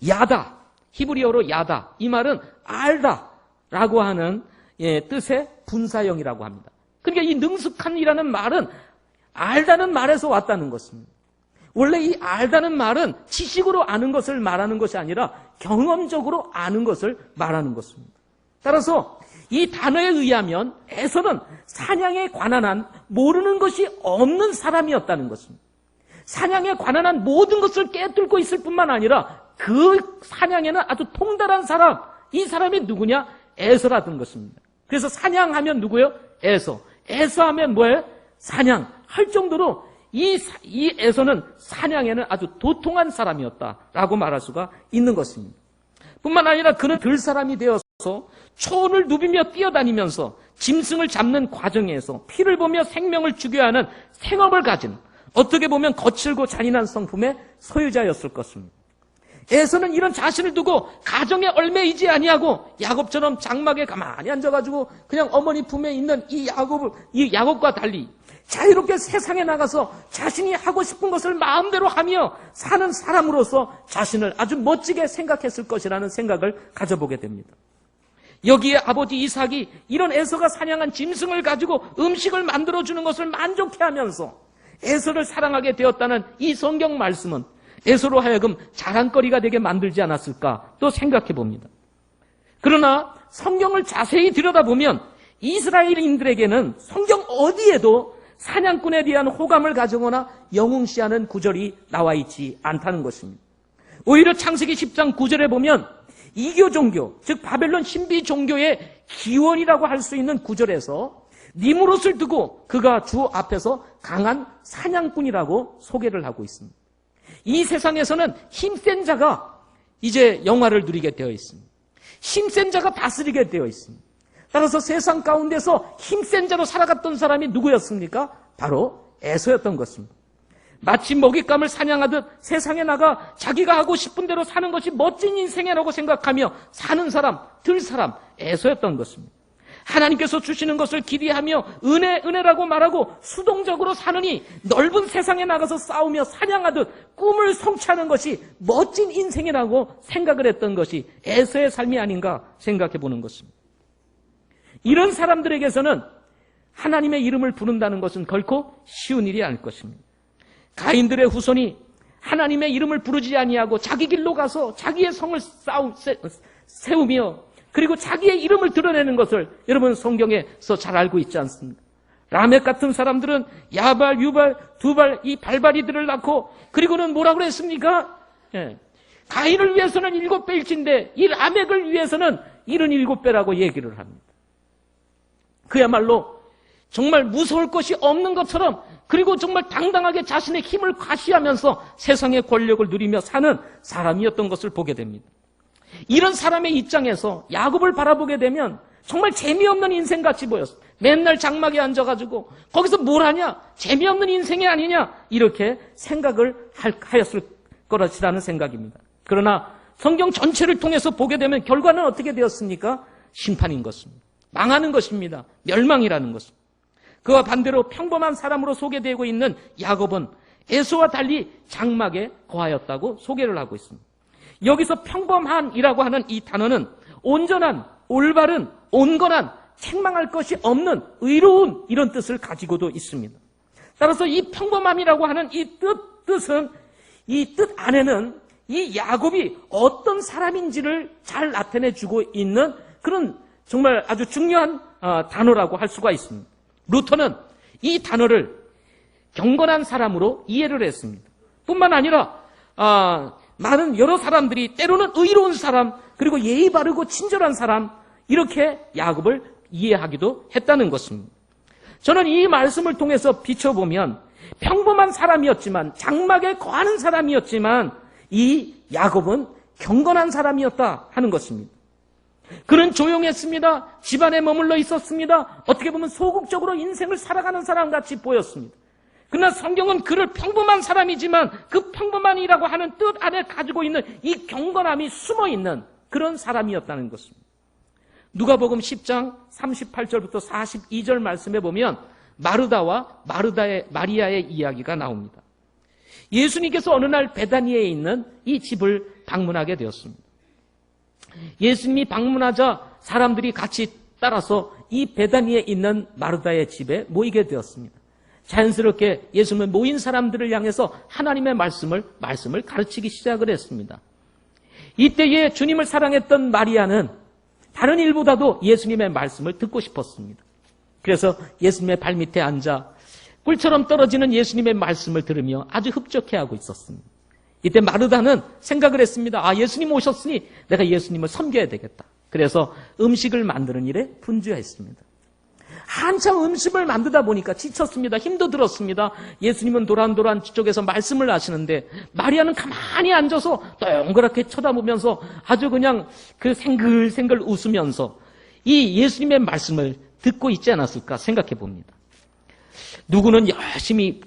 야다, 히브리어로 야다, 이 말은 알다라고 하는 뜻의 분사형이라고 합니다. 그러니까 이 능숙한이라는 말은 알다는 말에서 왔다는 것입니다. 원래 이 알다는 말은 지식으로 아는 것을 말하는 것이 아니라 경험적으로 아는 것을 말하는 것입니다. 따라서 이 단어에 의하면 에서는 사냥에 관한 한 모르는 것이 없는 사람이었다는 것입니다. 사냥에 관한 한 모든 것을 깨뚫고 있을 뿐만 아니라 그 사냥에는 아주 통달한 사람, 이 사람이 누구냐? 에서라던 것입니다. 그래서 사냥하면 누구예요? 에서. 에서하면 뭐예요? 사냥할 정도로 이 에서는 사냥에는 아주 도통한 사람이었다라고 말할 수가 있는 것입니다. 뿐만 아니라 그는 들 사람이 되어서 초원을 누비며 뛰어다니면서 짐승을 잡는 과정에서 피를 보며 생명을 죽여야 하는 생업을 가진, 어떻게 보면 거칠고 잔인한 성품의 소유자였을 것입니다. 에서는 이런 자신을 두고 가정에 얽매이지 아니하고 야곱처럼 장막에 가만히 앉아가지고 그냥 어머니 품에 있는 이 야곱과 달리 자유롭게 세상에 나가서 자신이 하고 싶은 것을 마음대로 하며 사는 사람으로서 자신을 아주 멋지게 생각했을 것이라는 생각을 가져보게 됩니다. 여기에 아버지 이삭이 이런 에서가 사냥한 짐승을 가지고 음식을 만들어주는 것을 만족해 하면서 에서를 사랑하게 되었다는 이 성경 말씀은 에서로 하여금 자랑거리가 되게 만들지 않았을까 또 생각해 봅니다. 그러나 성경을 자세히 들여다보면 이스라엘인들에게는 성경 어디에도 사냥꾼에 대한 호감을 가져거나 영웅시하는 구절이 나와 있지 않다는 것입니다. 오히려 창세기 10장 9절에 보면 이교 종교, 즉 바벨론 신비 종교의 기원이라고 할 수 있는 구절에서 니무롯을 두고 그가 주 앞에서 강한 사냥꾼이라고 소개를 하고 있습니다. 이 세상에서는 힘센 자가 이제 영화를 누리게 되어 있습니다. 힘센 자가 다스리게 되어 있습니다. 따라서 세상 가운데서 힘센 자로 살아갔던 사람이 누구였습니까? 바로 에서였던 것입니다. 마치 먹잇감을 사냥하듯 세상에 나가 자기가 하고 싶은 대로 사는 것이 멋진 인생이라고 생각하며 사는 사람, 들 사람, 에서였던 것입니다. 하나님께서 주시는 것을 기대하며 은혜라고 말하고 수동적으로 사느니 넓은 세상에 나가서 싸우며 사냥하듯 꿈을 성취하는 것이 멋진 인생이라고 생각을 했던 것이 에서의 삶이 아닌가 생각해 보는 것입니다. 이런 사람들에게서는 하나님의 이름을 부른다는 것은 결코 쉬운 일이 아닐 것입니다. 가인들의 후손이 하나님의 이름을 부르지 아니하고 자기 길로 가서 자기의 성을 세우며 그리고 자기의 이름을 드러내는 것을 여러분 성경에서 잘 알고 있지 않습니까? 라멕 같은 사람들은 야발, 유발, 두발 이 발발이들을 낳고 그리고는 뭐라고 그랬습니까? 가인을 위해서는 7배일진데 이 라멕을 위해서는 77배라고 얘기를 합니다. 그야말로 정말 무서울 것이 없는 것처럼 그리고 정말 당당하게 자신의 힘을 과시하면서 세상의 권력을 누리며 사는 사람이었던 것을 보게 됩니다. 이런 사람의 입장에서 야곱을 바라보게 되면 정말 재미없는 인생같이 보였어요. 맨날 장막에 앉아가지고 거기서 뭘 하냐? 재미없는 인생이 아니냐? 이렇게 생각을 하였을 것이라는 생각입니다. 그러나 성경 전체를 통해서 보게 되면 결과는 어떻게 되었습니까? 심판인 것입니다. 망하는 것입니다. 멸망이라는 것입니다. 그와 반대로 평범한 사람으로 소개되고 있는 야곱은 에서와 달리 장막에 거하였다고 소개를 하고 있습니다. 여기서 평범한이라고 하는 이 단어는 온전한, 올바른, 온건한, 책망할 것이 없는 의로운 이런 뜻을 가지고도 있습니다. 따라서 이 평범함이라고 하는 이 뜻은 이 뜻 안에는 이 야곱이 어떤 사람인지를 잘 나타내주고 있는 그런 정말 아주 중요한 단어라고 할 수가 있습니다. 루터는 이 단어를 경건한 사람으로 이해를 했습니다. 뿐만 아니라 많은 여러 사람들이 때로는 의로운 사람 그리고 예의 바르고 친절한 사람 이렇게 야곱을 이해하기도 했다는 것입니다. 저는 이 말씀을 통해서 비춰보면 평범한 사람이었지만 장막에 거하는 사람이었지만 이 야곱은 경건한 사람이었다 하는 것입니다. 그는 조용했습니다. 집안에 머물러 있었습니다. 어떻게 보면 소극적으로 인생을 살아가는 사람같이 보였습니다. 그러나 성경은 그를 평범한 사람이지만 그 평범한이라고 하는 뜻 안에 가지고 있는 이 경건함이 숨어있는 그런 사람이었다는 것입니다. 누가복음 10장 38절부터 42절 말씀에 보면 마르다와 마리아의 이야기가 나옵니다. 예수님께서 어느 날 베다니에 있는 이 집을 방문하게 되었습니다. 예수님이 방문하자 사람들이 같이 따라서 이 베다니에 있는 마르다의 집에 모이게 되었습니다. 자연스럽게 예수님은 모인 사람들을 향해서 하나님의 말씀을 가르치기 시작을 했습니다. 이때에 주님을 사랑했던 마리아는 다른 일보다도 예수님의 말씀을 듣고 싶었습니다. 그래서 예수님의 발밑에 앉아 꿀처럼 떨어지는 예수님의 말씀을 들으며 아주 흡족해하고 있었습니다. 이때 마르다는 생각을 했습니다. 아, 예수님 오셨으니 내가 예수님을 섬겨야 되겠다. 그래서 음식을 만드는 일에 분주했습니다. 한참 음식을 만들다 보니까 지쳤습니다. 힘도 들었습니다. 예수님은 도란도란 뒤쪽에서 말씀을 하시는데 마리아는 가만히 앉아서 동그랗게 쳐다보면서 아주 그냥 그 생글생글 웃으면서 이 예수님의 말씀을 듣고 있지 않았을까 생각해 봅니다. 누구는 열심히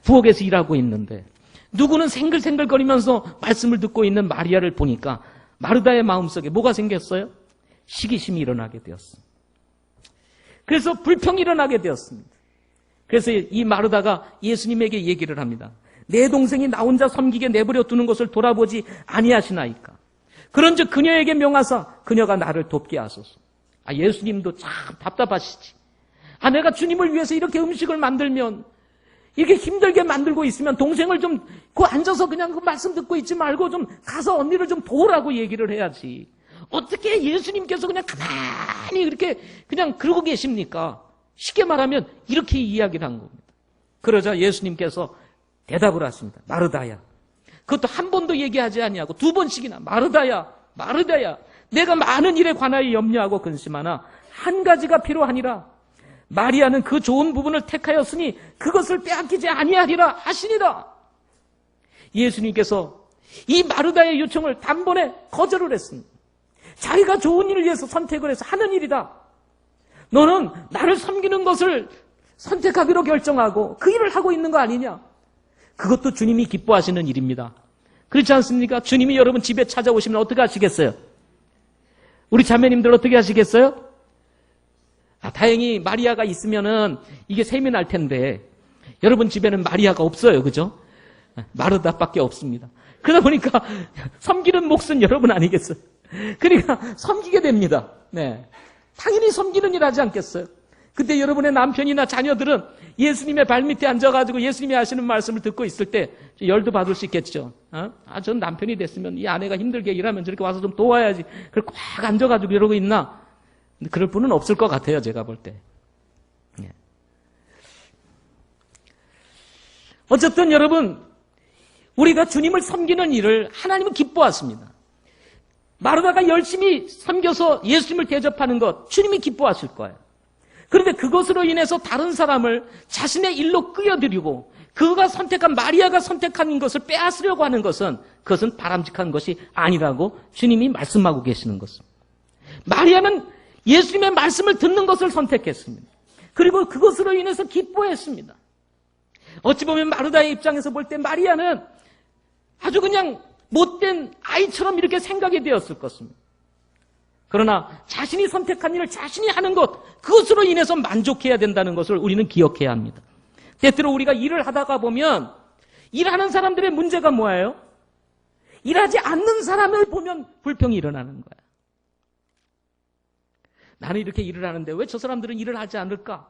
부엌에서 일하고 있는데 누구는 생글생글거리면서 말씀을 듣고 있는 마리아를 보니까 마르다의 마음속에 뭐가 생겼어요? 시기심이 일어나게 되었습니다. 그래서 불평이 일어나게 되었습니다. 그래서 이 마르다가 예수님에게 얘기를 합니다. 내 동생이 나 혼자 섬기게 내버려 두는 것을 돌아보지 아니하시나이까. 그런즉 그녀에게 명하사 그녀가 나를 돕게 하소서. 아, 예수님도 참 답답하시지. 아, 내가 주님을 위해서 이렇게 음식을 만들면 이렇게 힘들게 만들고 있으면 동생을 좀 그 앉아서 그냥 그 말씀 듣고 있지 말고 좀 가서 언니를 좀 도우라고 얘기를 해야지. 어떻게 예수님께서 그냥 가만히 이렇게 그냥 그러고 계십니까? 쉽게 말하면 이렇게 이야기를 한 겁니다. 그러자 예수님께서 대답을 하십니다. 마르다야. 그것도 한 번도 얘기하지 아니하고 두 번씩이나 마르다야, 마르다야. 내가 많은 일에 관하여 염려하고 근심하나 한 가지가 필요하니라. 마리아는 그 좋은 부분을 택하였으니 그것을 빼앗기지 아니하리라 하시니라. 예수님께서 이 마르다의 요청을 단번에 거절을 했습니다. 자기가 좋은 일을 위해서 선택을 해서 하는 일이다. 너는 나를 섬기는 것을 선택하기로 결정하고 그 일을 하고 있는 거 아니냐? 그것도 주님이 기뻐하시는 일입니다. 그렇지 않습니까? 주님이 여러분 집에 찾아오시면 어떻게 하시겠어요? 우리 자매님들 어떻게 하시겠어요? 아, 다행히 마리아가 있으면은 이게 세민할 텐데 여러분 집에는 마리아가 없어요. 그죠? 마르다밖에 없습니다. 그러다 보니까 섬기는 몫은 여러분 아니겠어요? 그러니까 섬기게 됩니다. 네, 당연히 섬기는 일 하지 않겠어요? 그때 여러분의 남편이나 자녀들은 예수님의 발밑에 앉아가지고 예수님이 하시는 말씀을 듣고 있을 때 열도 받을 수 있겠죠. 아, 전 남편이 됐으면 이 아내가 힘들게 일하면 저렇게 와서 좀 도와야지. 그걸 꽉 앉아가지고 이러고 있나? 그럴 분은 없을 것 같아요. 제가 볼 때. 네. 어쨌든 여러분, 우리가 주님을 섬기는 일을 하나님은 기뻐하십니다. 마르다가 열심히 섬겨서 예수님을 대접하는 것 주님이 기뻐하실 거예요. 그런데 그것으로 인해서 다른 사람을 자신의 일로 끌어들이고 그가 선택한 마리아가 선택한 것을 빼앗으려고 하는 것은 그것은 바람직한 것이 아니라고 주님이 말씀하고 계시는 것입니다. 마리아는 예수님의 말씀을 듣는 것을 선택했습니다. 그리고 그것으로 인해서 기뻐했습니다. 어찌 보면 마르다의 입장에서 볼 때 마리아는 아주 그냥 못된 아이처럼 이렇게 생각이 되었을 것입니다. 그러나 자신이 선택한 일을 자신이 하는 것, 그것으로 인해서 만족해야 된다는 것을 우리는 기억해야 합니다. 때때로 우리가 일을 하다가 보면 일하는 사람들의 문제가 뭐예요? 일하지 않는 사람을 보면 불평이 일어나는 거야. 나는 이렇게 일을 하는데 왜 저 사람들은 일을 하지 않을까?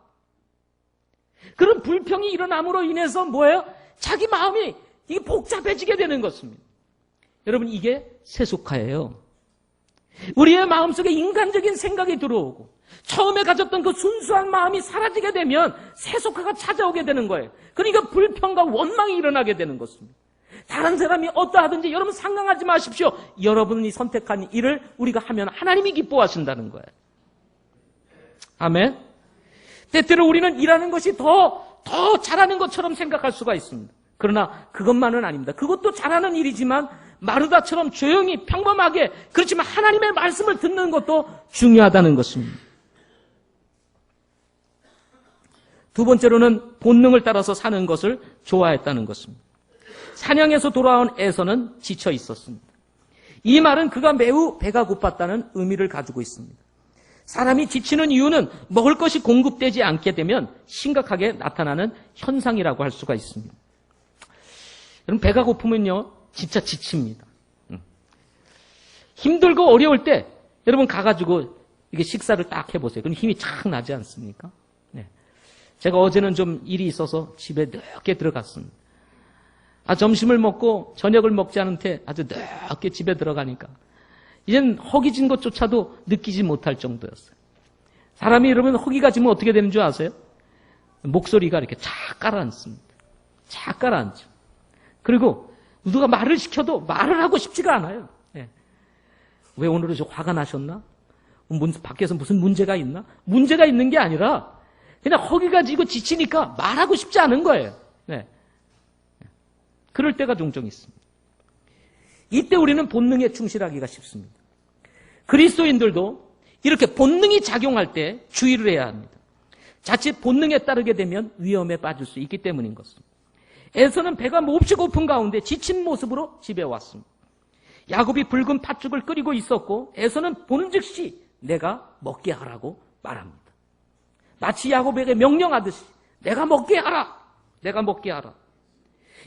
그런 불평이 일어남으로 인해서 뭐예요? 자기 마음이 이게 복잡해지게 되는 것입니다. 여러분, 이게 세속화예요. 우리의 마음속에 인간적인 생각이 들어오고 처음에 가졌던 그 순수한 마음이 사라지게 되면 세속화가 찾아오게 되는 거예요. 그러니까 불평과 원망이 일어나게 되는 것입니다. 다른 사람이 어떠하든지 여러분 상관하지 마십시오. 여러분이 선택한 일을 우리가 하면 하나님이 기뻐하신다는 거예요. 아멘. 때때로 우리는 일하는 것이 더 잘하는 것처럼 생각할 수가 있습니다. 그러나 그것만은 아닙니다. 그것도 잘하는 일이지만 마르다처럼 조용히 평범하게, 그렇지만 하나님의 말씀을 듣는 것도 중요하다는 것입니다. 두 번째로는 본능을 따라서 사는 것을 좋아했다는 것입니다. 사냥에서 돌아온 에서는 지쳐 있었습니다. 이 말은 그가 매우 배가 고팠다는 의미를 가지고 있습니다. 사람이 지치는 이유는 먹을 것이 공급되지 않게 되면 심각하게 나타나는 현상이라고 할 수가 있습니다. 여러분, 배가 고프면요 진짜 지칩니다. 힘들고 어려울 때 여러분 가가지고 이게 식사를 딱 해보세요. 그럼 힘이 착 나지 않습니까? 네. 제가 어제는 좀 일이 있어서 집에 늦게 들어갔습니다. 점심을 먹고 저녁을 먹지 않은 채 아주 늦게 집에 들어가니까 이젠 허기진 것조차도 느끼지 못할 정도였어요. 사람이 이러면 허기가 지면 어떻게 되는 줄 아세요? 목소리가 이렇게 착 가라앉습니다. 착 가라앉죠. 그리고 누가 말을 시켜도 말을 하고 싶지가 않아요. 예. 왜 오늘은 저 화가 나셨나? 밖에서 무슨 문제가 있나? 문제가 있는 게 아니라 그냥 허기가 지고 지치니까 말하고 싶지 않은 거예요. 네. 그럴 때가 종종 있습니다. 이때 우리는 본능에 충실하기가 쉽습니다. 그리스도인들도 이렇게 본능이 작용할 때 주의를 해야 합니다. 자칫 본능에 따르게 되면 위험에 빠질 수 있기 때문인 것입니다. 에서는 배가 몹시 고픈 가운데 지친 모습으로 집에 왔습니다. 야곱이 붉은 팥죽을 끓이고 있었고 에서는 보는 즉시 내가 먹게 하라고 말합니다. 마치 야곱에게 명령하듯이 내가 먹게 하라. 내가 먹게 하라.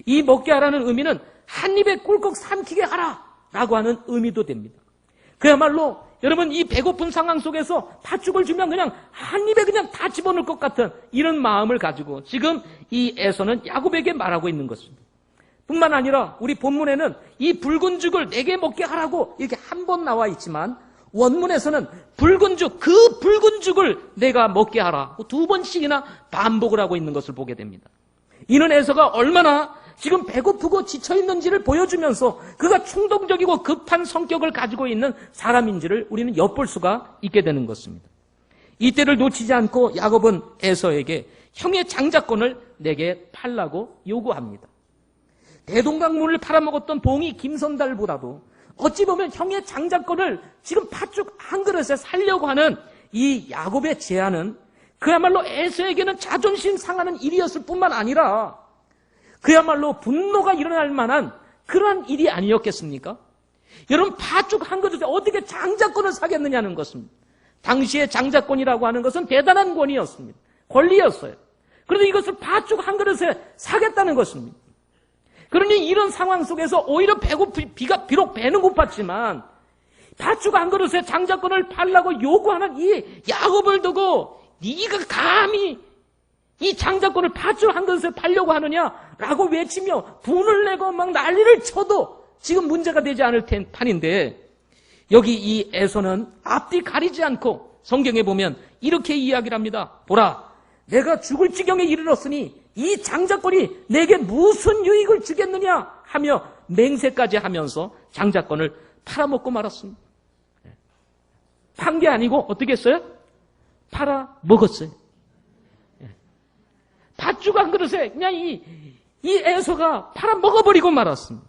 이 먹게 하라는 의미는 한 입에 꿀꺽 삼키게 하라라고 하는 의미도 됩니다. 그야말로 여러분 이 배고픈 상황 속에서 팥죽을 주면 그냥 한 입에 그냥 다 집어넣을 것 같은 이런 마음을 가지고 지금 이 에서는 야곱에게 말하고 있는 것입니다. 뿐만 아니라 우리 본문에는 이 붉은 죽을 내게 먹게 하라고 이렇게 한 번 나와 있지만 원문에서는 붉은 죽, 그 붉은 죽을 내가 먹게 하라. 두 번씩이나 반복을 하고 있는 것을 보게 됩니다. 이는 에서가 얼마나 지금 배고프고 지쳐있는지를 보여주면서 그가 충동적이고 급한 성격을 가지고 있는 사람인지를 우리는 엿볼 수가 있게 되는 것입니다. 이때를 놓치지 않고 야곱은 에서에게 형의 장자권을 내게 팔라고 요구합니다. 대동강물을 팔아먹었던 봉이 김선달보다도 어찌 보면 형의 장자권을 지금 팥죽 한 그릇에 살려고 하는 이 야곱의 제안은 그야말로 에서에게는 자존심 상하는 일이었을 뿐만 아니라 그야말로 분노가 일어날 만한 그러한 일이 아니었겠습니까? 여러분 팥죽 한 그릇에 어떻게 장자권을 사겠느냐는 것입니다. 당시에 장자권이라고 하는 것은 대단한 권위였습니다. 권리였어요. 그런데 이것을 팥죽 한 그릇에 사겠다는 것입니다. 그러니 이런 상황 속에서 오히려 비가 비록 배는 고팠지만 팥죽 한 그릇에 장자권을 팔라고 요구하는 이 야곱을 두고 네가 감히 이 장자권을 팥죽 한 그릇에 팔려고 하느냐라고 외치며 분을 내고 막 난리를 쳐도 지금 문제가 되지 않을 판인데 여기 이 에서는 앞뒤 가리지 않고 성경에 보면 이렇게 이야기를 합니다. 보라, 내가 죽을 지경에 이르렀으니 이 장자권이 내게 무슨 유익을 주겠느냐 하며 맹세까지 하면서 장자권을 팔아먹고 말았습니다. 판 게 아니고 어떻게 했어요? 팔아먹었어요. 팥죽 한 그릇에 그냥 이 에서가 팔아먹어버리고 말았습니다.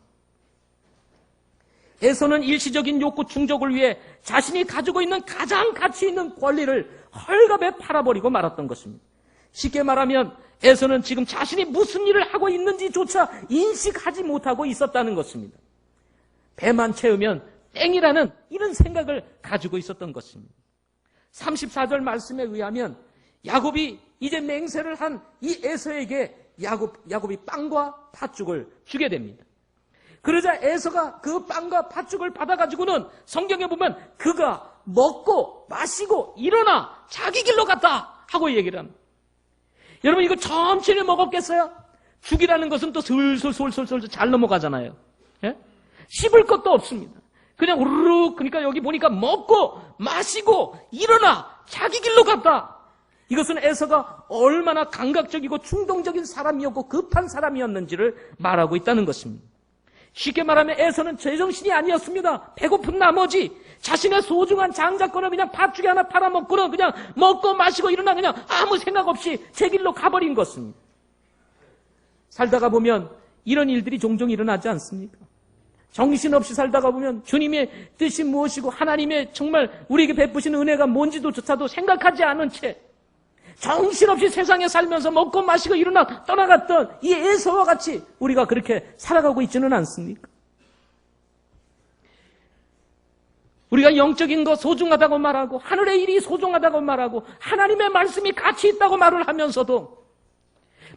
에서는 일시적인 욕구 충족을 위해 자신이 가지고 있는 가장 가치 있는 권리를 헐값에 팔아버리고 말았던 것입니다. 쉽게 말하면 에서는 지금 자신이 무슨 일을 하고 있는지조차 인식하지 못하고 있었다는 것입니다. 배만 채우면 땡이라는 이런 생각을 가지고 있었던 것입니다. 34절 말씀에 의하면 야곱이 이제 맹세를 한 이 에서에게 야곱이 빵과 팥죽을 주게 됩니다. 그러자 에서가 그 빵과 팥죽을 받아가지고는 성경에 보면 그가 먹고 마시고 일어나 자기 길로 갔다 하고 얘기를 합니다. 여러분 이거 천천히 먹었겠어요? 죽이라는 것은 또 솔솔 잘 넘어가잖아요. 예? 씹을 것도 없습니다. 그냥 우르르 그러니까 여기 보니까 먹고 마시고 일어나 자기 길로 갔다. 이것은 에서가 얼마나 감각적이고 충동적인 사람이었고 급한 사람이었는지를 말하고 있다는 것입니다. 쉽게 말하면 에서는 제정신이 아니었습니다. 배고픈 나머지 자신의 소중한 장자권을 그냥 팥죽에 하나 팔아먹고는 그냥 먹고 마시고 일어나 그냥 아무 생각 없이 제 길로 가버린 것입니다. 살다가 보면 이런 일들이 종종 일어나지 않습니까? 정신없이 살다가 보면 주님의 뜻이 무엇이고 하나님의 정말 우리에게 베푸신 은혜가 뭔지도조차도 생각하지 않은 채 정신없이 세상에 살면서 먹고 마시고 일어나 떠나갔던 이 에서와 같이 우리가 그렇게 살아가고 있지는 않습니까? 우리가 영적인 거 소중하다고 말하고 하늘의 일이 소중하다고 말하고 하나님의 말씀이 가치 있다고 말을 하면서도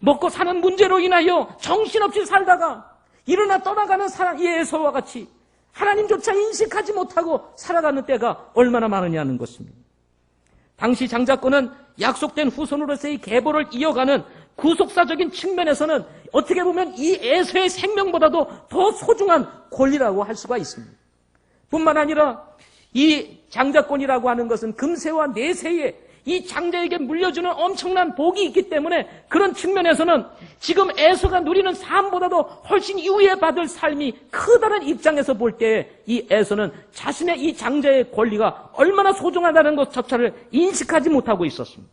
먹고 사는 문제로 인하여 정신없이 살다가 일어나 떠나가는 사람 이 에서와 같이 하나님조차 인식하지 못하고 살아가는 때가 얼마나 많으냐는 것입니다. 당시 장자권은 약속된 후손으로서의 계보를 이어가는 구속사적인 측면에서는 어떻게 보면 이 에서의 생명보다도 더 소중한 권리라고 할 수가 있습니다. 뿐만 아니라 이 장자권이라고 하는 것은 금세와 내세에 이 장자에게 물려주는 엄청난 복이 있기 때문에 그런 측면에서는 지금 에서가 누리는 삶보다도 훨씬 이후에 받을 삶이 크다는 입장에서 볼 때 이 에서는 자신의 이 장자의 권리가 얼마나 소중하다는 것조차를 인식하지 못하고 있었습니다.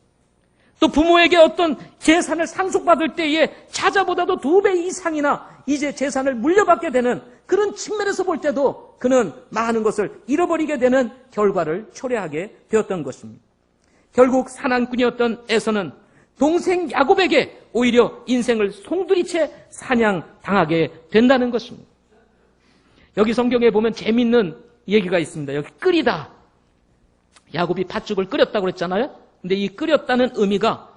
또 부모에게 어떤 재산을 상속받을 때에 자자보다도 2배 이상이나 이제 재산을 물려받게 되는 그런 측면에서 볼 때도 그는 많은 것을 잃어버리게 되는 결과를 초래하게 되었던 것입니다. 결국 사냥꾼이었던 에서는 동생 야곱에게 오히려 인생을 송두리째 사냥당하게 된다는 것입니다. 여기 성경에 보면 재밌는 얘기가 있습니다. 여기 끓이다. 야곱이 팥죽을 끓였다고 그랬잖아요. 근데 이 끓였다는 의미가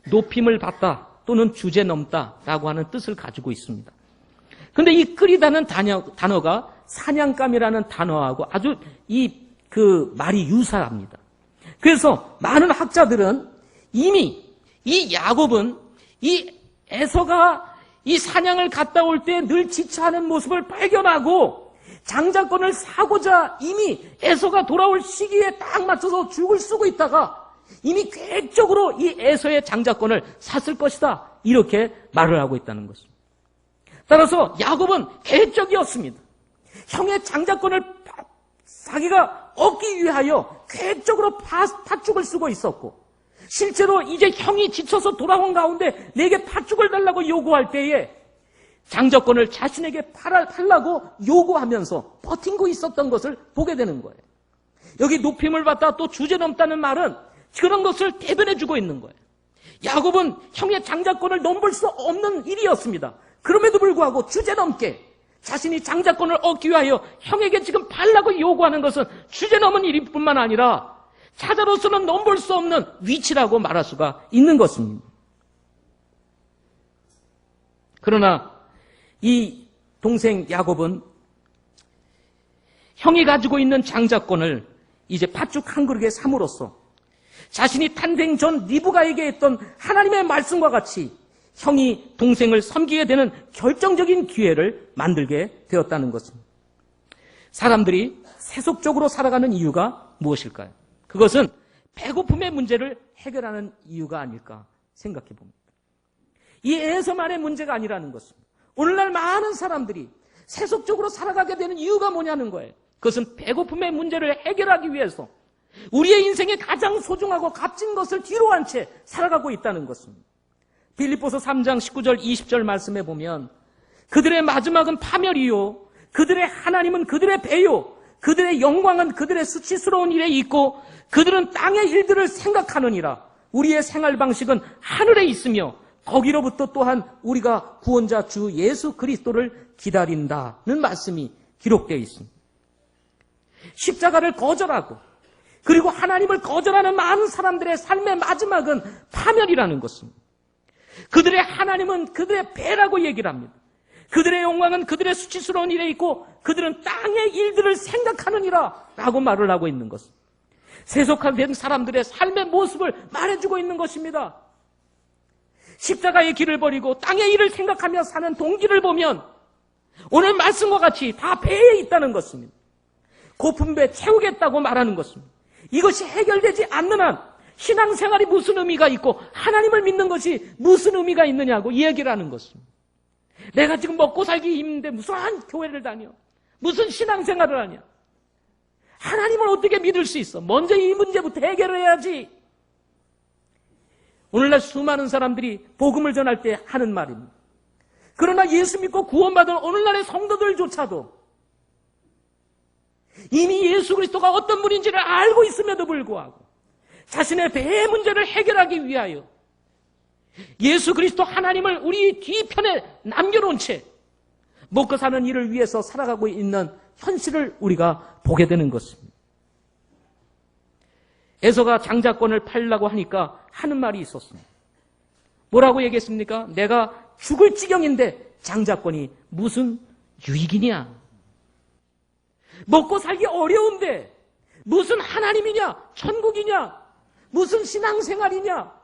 높임을 받다 또는 주제 넘다라고 하는 뜻을 가지고 있습니다. 근데 이 끓이다는 단어가 사냥감이라는 단어하고 아주 그 말이 유사합니다. 그래서 많은 학자들은 이미 이 야곱은 이 에서가 이 사냥을 갔다 올 때 늘 지체하는 모습을 발견하고 장자권을 사고자 이미 에서가 돌아올 시기에 딱 맞춰서 죽을 쓰고 있다가 이미 계획적으로 이 에서의 장자권을 샀을 것이다. 이렇게 말을 하고 있다는 것입니다. 따라서 야곱은 계획적이었습니다. 형의 장자권을 자기가 얻기 위하여 계획적으로 팥죽을 쓰고 있었고 실제로 이제 형이 지쳐서 돌아온 가운데 내게 팥죽을 달라고 요구할 때에 장자권을 자신에게 팔라고 요구하면서 버티고 있었던 것을 보게 되는 거예요. 여기 높임을 받다 또 주제 넘다는 말은 그런 것을 대변해주고 있는 거예요. 야곱은 형의 장자권을 넘볼 수 없는 일이었습니다. 그럼에도 불구하고 주제 넘게 자신이 장자권을 얻기 위하여 형에게 지금 팔라고 요구하는 것은 주제 넘은 일일 뿐만 아니라 자자로서는 넘볼 수 없는 위치라고 말할 수가 있는 것입니다. 그러나 이 동생 야곱은 형이 가지고 있는 장자권을 이제 팥죽 한 그릇에 삼으로써 자신이 탄생 전 리브가에게 했던 하나님의 말씀과 같이 형이 동생을 섬기게 되는 결정적인 기회를 만들게 되었다는 것입니다. 사람들이 세속적으로 살아가는 이유가 무엇일까요? 그것은 배고픔의 문제를 해결하는 이유가 아닐까 생각해 봅니다. 이 에서만의 문제가 아니라는 것입니다. 오늘날 많은 사람들이 세속적으로 살아가게 되는 이유가 뭐냐는 거예요. 그것은 배고픔의 문제를 해결하기 위해서 우리의 인생에 가장 소중하고 값진 것을 뒤로 한 채 살아가고 있다는 것입니다. 빌립보서 3장 19절 20절 말씀에 보면 그들의 마지막은 파멸이요 그들의 하나님은 그들의 배요 그들의 영광은 그들의 수치스러운 일에 있고 그들은 땅의 일들을 생각하느니라. 우리의 생활 방식은 하늘에 있으며 거기로부터 또한 우리가 구원자 주 예수 그리스도를 기다린다는 말씀이 기록되어 있습니다. 십자가를 거절하고 그리고 하나님을 거절하는 많은 사람들의 삶의 마지막은 파멸이라는 것입니다. 그들의 하나님은 그들의 배라고 얘기를 합니다. 그들의 영광은 그들의 수치스러운 일에 있고 그들은 땅의 일들을 생각하느니라 라고 말을 하고 있는 것입니다. 세속화된 사람들의 삶의 모습을 말해주고 있는 것입니다. 십자가의 길을 버리고 땅의 일을 생각하며 사는 동기를 보면 오늘 말씀과 같이 다 배에 있다는 것입니다. 고픈 배 채우겠다고 말하는 것입니다. 이것이 해결되지 않는 한 신앙생활이 무슨 의미가 있고 하나님을 믿는 것이 무슨 의미가 있느냐고 얘기를 하는 것입니다. 내가 지금 먹고 살기 힘든데 무슨 교회를 다녀? 무슨 신앙생활을 하냐? 하나님을 어떻게 믿을 수 있어? 먼저 이 문제부터 해결해야지. 오늘날 수많은 사람들이 복음을 전할 때 하는 말입니다. 그러나 예수 믿고 구원받은 오늘날의 성도들조차도 이미 예수 그리스도가 어떤 분인지를 알고 있음에도 불구하고 자신의 배의 문제를 해결하기 위하여 예수 그리스도 하나님을 우리 뒤편에 남겨놓은 채 먹고 사는 일을 위해서 살아가고 있는 현실을 우리가 보게 되는 것입니다. 에서가 장자권을 팔려고 하니까 하는 말이 있었습니다. 뭐라고 얘기했습니까? 내가 죽을 지경인데 장자권이 무슨 유익이냐? 먹고 살기 어려운데 무슨 하나님이냐? 천국이냐? 무슨 신앙생활이냐?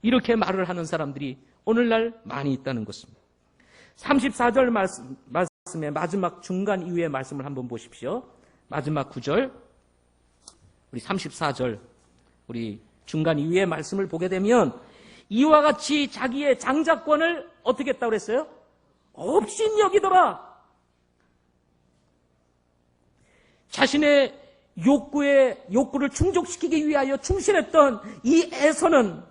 이렇게 말을 하는 사람들이 오늘날 많이 있다는 것입니다. 34절 말씀의 마지막 중간 이후의 말씀을 한번 보십시오. 마지막 9절, 우리 34절, 우리 중간 이후의 말씀을 보게 되면 이와 같이 자기의 장자권을 어떻게 했다고 그랬어요? 업신여기더라. 자신의 욕구를 충족시키기 위하여 충실했던 이 에서는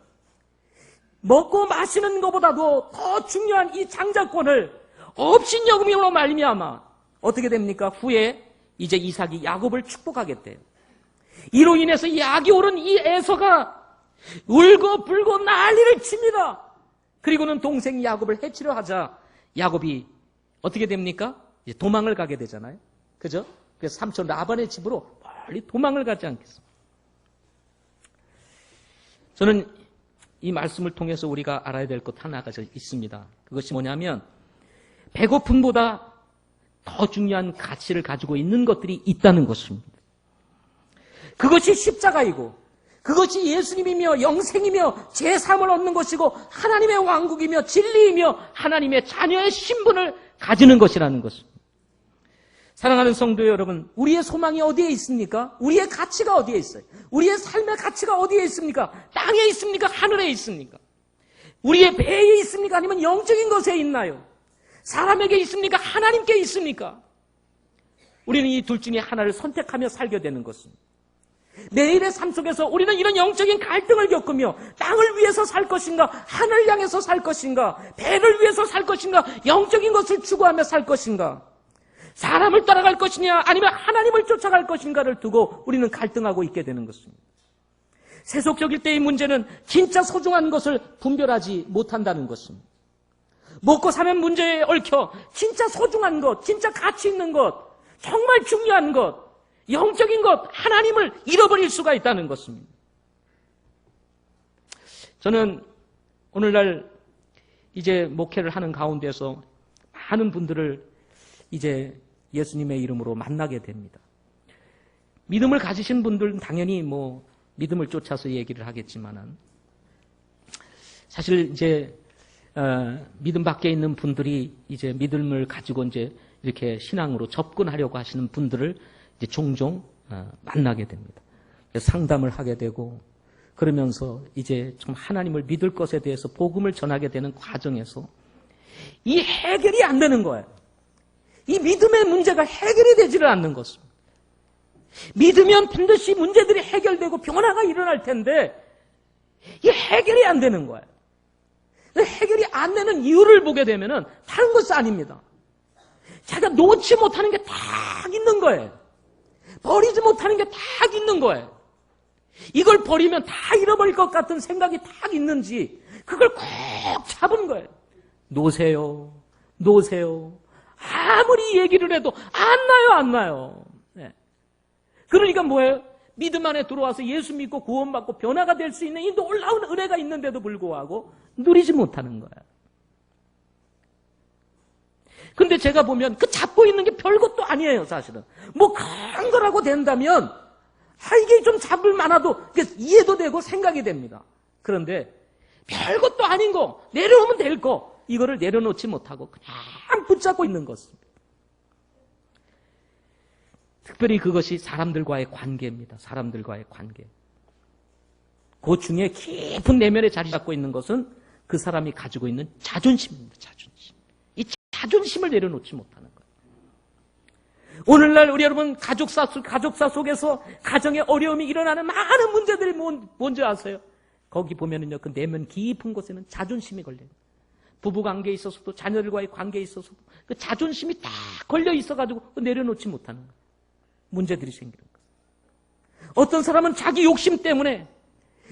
먹고 마시는 것보다도 더 중요한 이 장자권을 업신여김으로 말미암아 어떻게 됩니까? 후에 이제 이삭이 야곱을 축복하겠대요. 이로 인해서 약이 오른 이 에서가 울고 불고 난리를 칩니다. 그리고는 동생 야곱을 해치려 하자 야곱이 어떻게 됩니까? 이제 도망을 가게 되잖아요. 그죠? 그래서 삼촌 라반의 집으로 멀리 도망을 가지 않겠습니까? 저는 이 말씀을 통해서 우리가 알아야 될 것 하나가 있습니다. 그것이 뭐냐면 배고픔보다 더 중요한 가치를 가지고 있는 것들이 있다는 것입니다. 그것이 십자가이고 그것이 예수님이며 영생이며 제3을 얻는 것이고 하나님의 왕국이며 진리이며 하나님의 자녀의 신분을 가지는 것이라는 것입니다. 사랑하는 성도 여러분, 우리의 소망이 어디에 있습니까? 우리의 가치가 어디에 있어요? 우리의 삶의 가치가 어디에 있습니까? 땅에 있습니까? 하늘에 있습니까? 우리의 배에 있습니까? 아니면 영적인 것에 있나요? 사람에게 있습니까? 하나님께 있습니까? 우리는 이 둘 중에 하나를 선택하며 살게 되는 것입니다. 매일의 삶 속에서 우리는 이런 영적인 갈등을 겪으며 땅을 위해서 살 것인가, 하늘을 향해서 살 것인가, 배를 위해서 살 것인가, 영적인 것을 추구하며 살 것인가, 사람을 따라갈 것이냐 아니면 하나님을 쫓아갈 것인가를 두고 우리는 갈등하고 있게 되는 것입니다. 세속적일 때의 문제는 진짜 소중한 것을 분별하지 못한다는 것입니다. 먹고 사는 문제에 얽혀 진짜 소중한 것, 진짜 가치 있는 것, 정말 중요한 것, 영적인 것, 하나님을 잃어버릴 수가 있다는 것입니다. 저는 오늘날 이제 목회를 하는 가운데서 많은 분들을 이제 예수님의 이름으로 만나게 됩니다. 믿음을 가지신 분들은 당연히 믿음을 쫓아서 얘기를 하겠지만은 사실 이제 믿음 밖에 있는 분들이 이제 믿음을 가지고 이제 이렇게 신앙으로 접근하려고 하시는 분들을 이제 종종 만나게 됩니다. 상담을 하게 되고 그러면서 이제 좀 하나님을 믿을 것에 대해서 복음을 전하게 되는 과정에서 이 해결이 안 되는 거예요. 이 믿음의 문제가 해결이 되지를 않는 것입니다. 믿으면 반드시 문제들이 해결되고 변화가 일어날 텐데 이게 해결이 안 되는 거예요. 해결이 안 되는 이유를 보게 되면은 다른 것이 아닙니다. 자기가 놓지 못하는 게 딱 있는 거예요. 버리지 못하는 게 딱 있는 거예요. 이걸 버리면 다 잃어버릴 것 같은 생각이 딱 있는지 그걸 꼭 잡은 거예요. 놓으세요. 놓으세요. 아무리 얘기를 해도 안 나요. 네. 그러니까 뭐예요? 믿음 안에 들어와서 예수 믿고 구원받고 변화가 될 수 있는 이 놀라운 은혜가 있는데도 불구하고 누리지 못하는 거예요. 근데 제가 보면 그 잡고 있는 게 별것도 아니에요, 사실은. 큰 거라고 된다면, 이게 좀 잡을 만하도 이해도 되고 생각이 됩니다. 그런데 별것도 아닌 거, 내려오면 될 거, 이거를 내려놓지 못하고 그냥 붙잡고 있는 것입니다. 특별히 그것이 사람들과의 관계입니다. 사람들과의 관계. 그 중에 깊은 내면에 자리 잡고 있는 것은 그 사람이 가지고 있는 자존심입니다. 자존심. 이 자존심을 내려놓지 못하는 거예요. 오늘날 우리 여러분 가족사 속에서 가정에 어려움이 일어나는 많은 문제들이 뭔지 아세요? 거기 보면은요, 그 내면 깊은 곳에는 자존심이 걸려요. 부부관계에 있어서도 자녀들과의 관계에 있어서도 그 자존심이 딱 걸려 있어가지고 내려놓지 못하는 거예요. 문제들이 생기는 거예요. 어떤 사람은 자기 욕심 때문에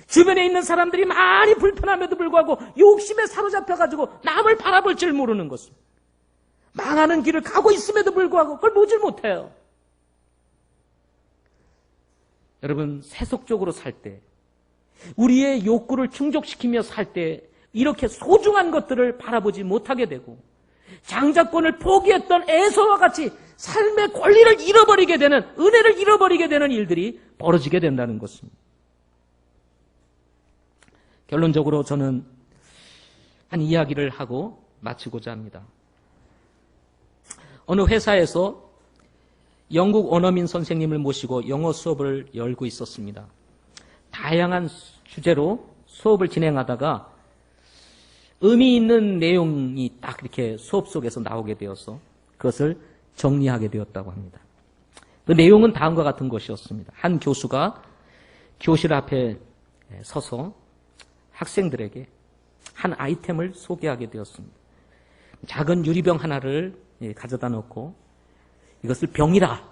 주변에 있는 사람들이 많이 불편함에도 불구하고 욕심에 사로잡혀가지고 남을 바라볼 줄 모르는 것입니다. 망하는 길을 가고 있음에도 불구하고 그걸 보질 못해요. 여러분, 세속적으로 살 때, 우리의 욕구를 충족시키며 살 때 이렇게 소중한 것들을 바라보지 못하게 되고 장자권을 포기했던 에서와 같이 삶의 권리를 잃어버리게 되는, 은혜를 잃어버리게 되는 일들이 벌어지게 된다는 것입니다. 결론적으로 저는 한 이야기를 하고 마치고자 합니다. 어느 회사에서 영국 원어민 선생님을 모시고 영어 수업을 열고 있었습니다. 다양한 주제로 수업을 진행하다가 의미 있는 내용이 딱 이렇게 수업 속에서 나오게 되어서 그것을 정리하게 되었다고 합니다. 그 내용은 다음과 같은 것이었습니다. 한 교수가 교실 앞에 서서 학생들에게 한 아이템을 소개하게 되었습니다. 작은 유리병 하나를 가져다 놓고 이것을 병이라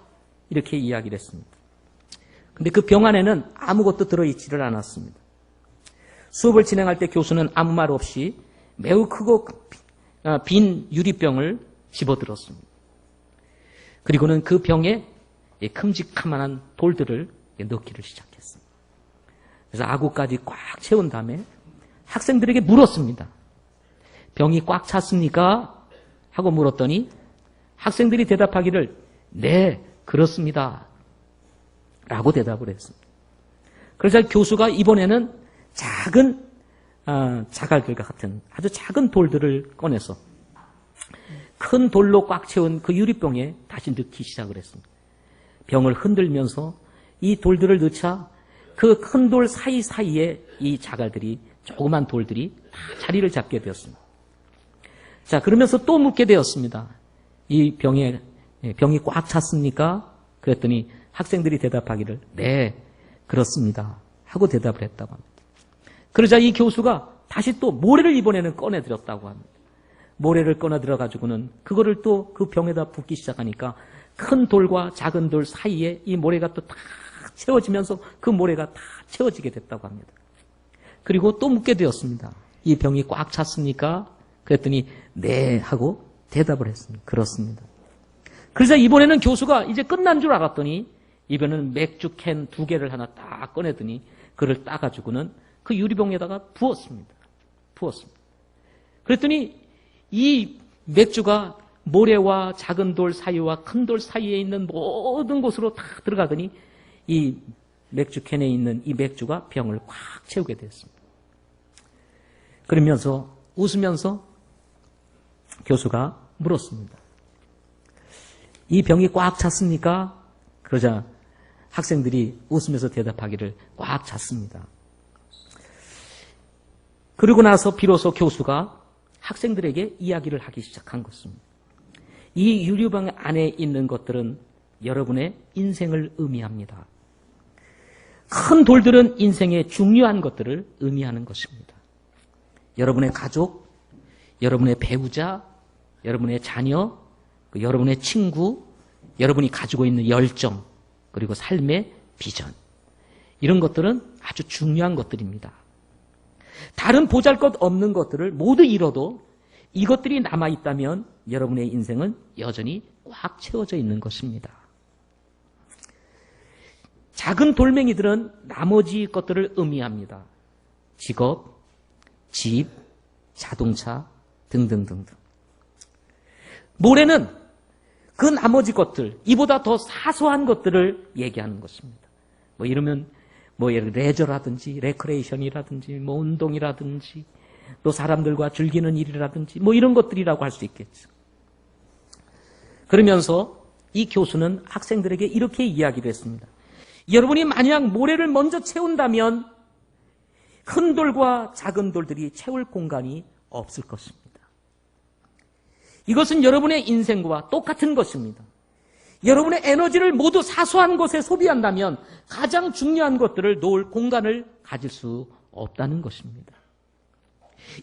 이렇게 이야기를 했습니다. 근데 그 병 안에는 아무것도 들어있지를 않았습니다. 수업을 진행할 때 교수는 아무 말 없이 매우 크고 빈 유리병을 집어들었습니다. 그리고는 그 병에 큼직한 돌들을 넣기를 시작했습니다. 그래서 아구까지 꽉 채운 다음에 학생들에게 물었습니다. 병이 꽉 찼습니까? 하고 물었더니 학생들이 대답하기를 네, 그렇습니다. 라고 대답을 했습니다. 그래서 교수가 이번에는 작은 자갈들과 같은 아주 작은 돌들을 꺼내서 큰 돌로 꽉 채운 그 유리병에 다시 넣기 시작을 했습니다. 병을 흔들면서 이 돌들을 넣자 그 큰 돌 사이사이에 이 자갈들이 조그만 돌들이 다 자리를 잡게 되었습니다. 자, 그러면서 또 묻게 되었습니다. 이 병이 꽉 찼습니까? 그랬더니 학생들이 대답하기를 네, 그렇습니다. 하고 대답을 했다고 합니다. 그러자 이 교수가 다시 또 모래를 이번에는 꺼내들었다고 합니다. 모래를 꺼내들어가지고는 그거를 또 그 병에다 붓기 시작하니까 큰 돌과 작은 돌 사이에 이 모래가 또 다 채워지면서 그 모래가 다 채워지게 됐다고 합니다. 그리고 또 묻게 되었습니다. 이 병이 꽉 찼습니까? 그랬더니 네 하고 대답을 했습니다. 그렇습니다. 그래서 이번에는 교수가 이제 끝난 줄 알았더니 이번에는 맥주 캔 2개를 하나 딱 꺼내더니 그를 따가지고는 그 유리병에다가 부었습니다. 그랬더니 이 맥주가 모래와 작은 돌 사이와 큰 돌 사이에 있는 모든 곳으로 다 들어가더니 이 맥주 캔에 있는 이 맥주가 병을 꽉 채우게 됐습니다. 그러면서 웃으면서 교수가 물었습니다. 이 병이 꽉 찼습니까? 그러자 학생들이 웃으면서 대답하기를 꽉 찼습니다. 그러고 나서 비로소 교수가 학생들에게 이야기를 하기 시작한 것입니다. 이 유리병 안에 있는 것들은 여러분의 인생을 의미합니다. 큰 돌들은 인생의 중요한 것들을 의미하는 것입니다. 여러분의 가족, 여러분의 배우자, 여러분의 자녀, 여러분의 친구, 여러분이 가지고 있는 열정, 그리고 삶의 비전. 이런 것들은 아주 중요한 것들입니다. 다른 보잘것 없는 것들을 모두 잃어도 이것들이 남아있다면 여러분의 인생은 여전히 꽉 채워져 있는 것입니다. 작은 돌멩이들은 나머지 것들을 의미합니다. 직업, 집, 자동차 등등등등. 모래는 그 나머지 것들, 이보다 더 사소한 것들을 얘기하는 것입니다. 이러면 레저라든지 레크레이션이라든지 운동이라든지 또 사람들과 즐기는 일이라든지 이런 것들이라고 할 수 있겠죠. 그러면서 이 교수는 학생들에게 이렇게 이야기를 했습니다. 여러분이 만약 모래를 먼저 채운다면 큰 돌과 작은 돌들이 채울 공간이 없을 것입니다. 이것은 여러분의 인생과 똑같은 것입니다. 여러분의 에너지를 모두 사소한 것에 소비한다면 가장 중요한 것들을 놓을 공간을 가질 수 없다는 것입니다.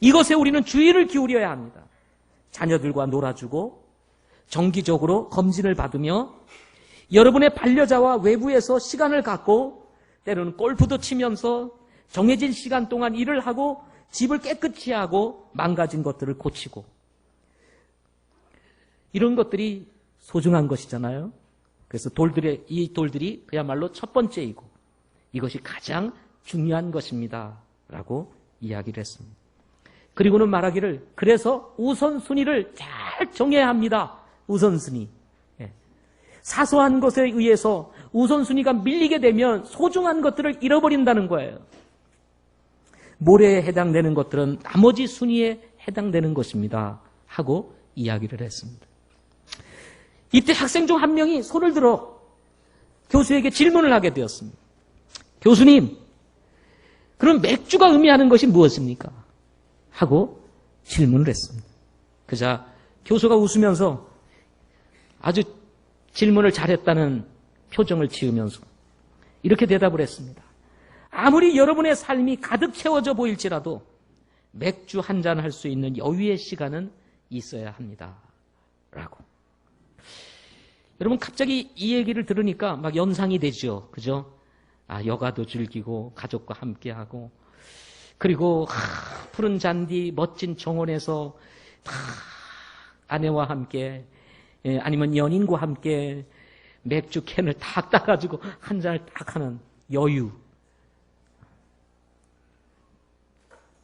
이것에 우리는 주의를 기울여야 합니다. 자녀들과 놀아주고 정기적으로 검진을 받으며 여러분의 반려자와 외부에서 시간을 갖고 때로는 골프도 치면서 정해진 시간 동안 일을 하고 집을 깨끗이 하고 망가진 것들을 고치고 이런 것들이 소중한 것이잖아요. 그래서 이 돌들이 그야말로 첫 번째이고 이것이 가장 중요한 것입니다. 라고 이야기를 했습니다. 그리고는 말하기를 그래서 우선순위를 잘 정해야 합니다. 우선순위. 사소한 것에 의해서 우선순위가 밀리게 되면 소중한 것들을 잃어버린다는 거예요. 모래에 해당되는 것들은 나머지 순위에 해당되는 것입니다. 하고 이야기를 했습니다. 이때 학생 중 한 명이 손을 들어 교수에게 질문을 하게 되었습니다. 교수님, 그럼 맥주가 의미하는 것이 무엇입니까? 하고 질문을 했습니다. 그자 교수가 웃으면서 아주 질문을 잘했다는 표정을 지으면서 이렇게 대답을 했습니다. 아무리 여러분의 삶이 가득 채워져 보일지라도 맥주 한 잔 할 수 있는 여유의 시간은 있어야 합니다. 라고. 여러분 갑자기 이 얘기를 들으니까 막 연상이 되죠. 그죠? 여가도 즐기고 가족과 함께하고 그리고 푸른 잔디 멋진 정원에서 아내와 함께 아니면 연인과 함께 맥주 캔을 딱 따가지고 한 잔을 딱 하는 여유.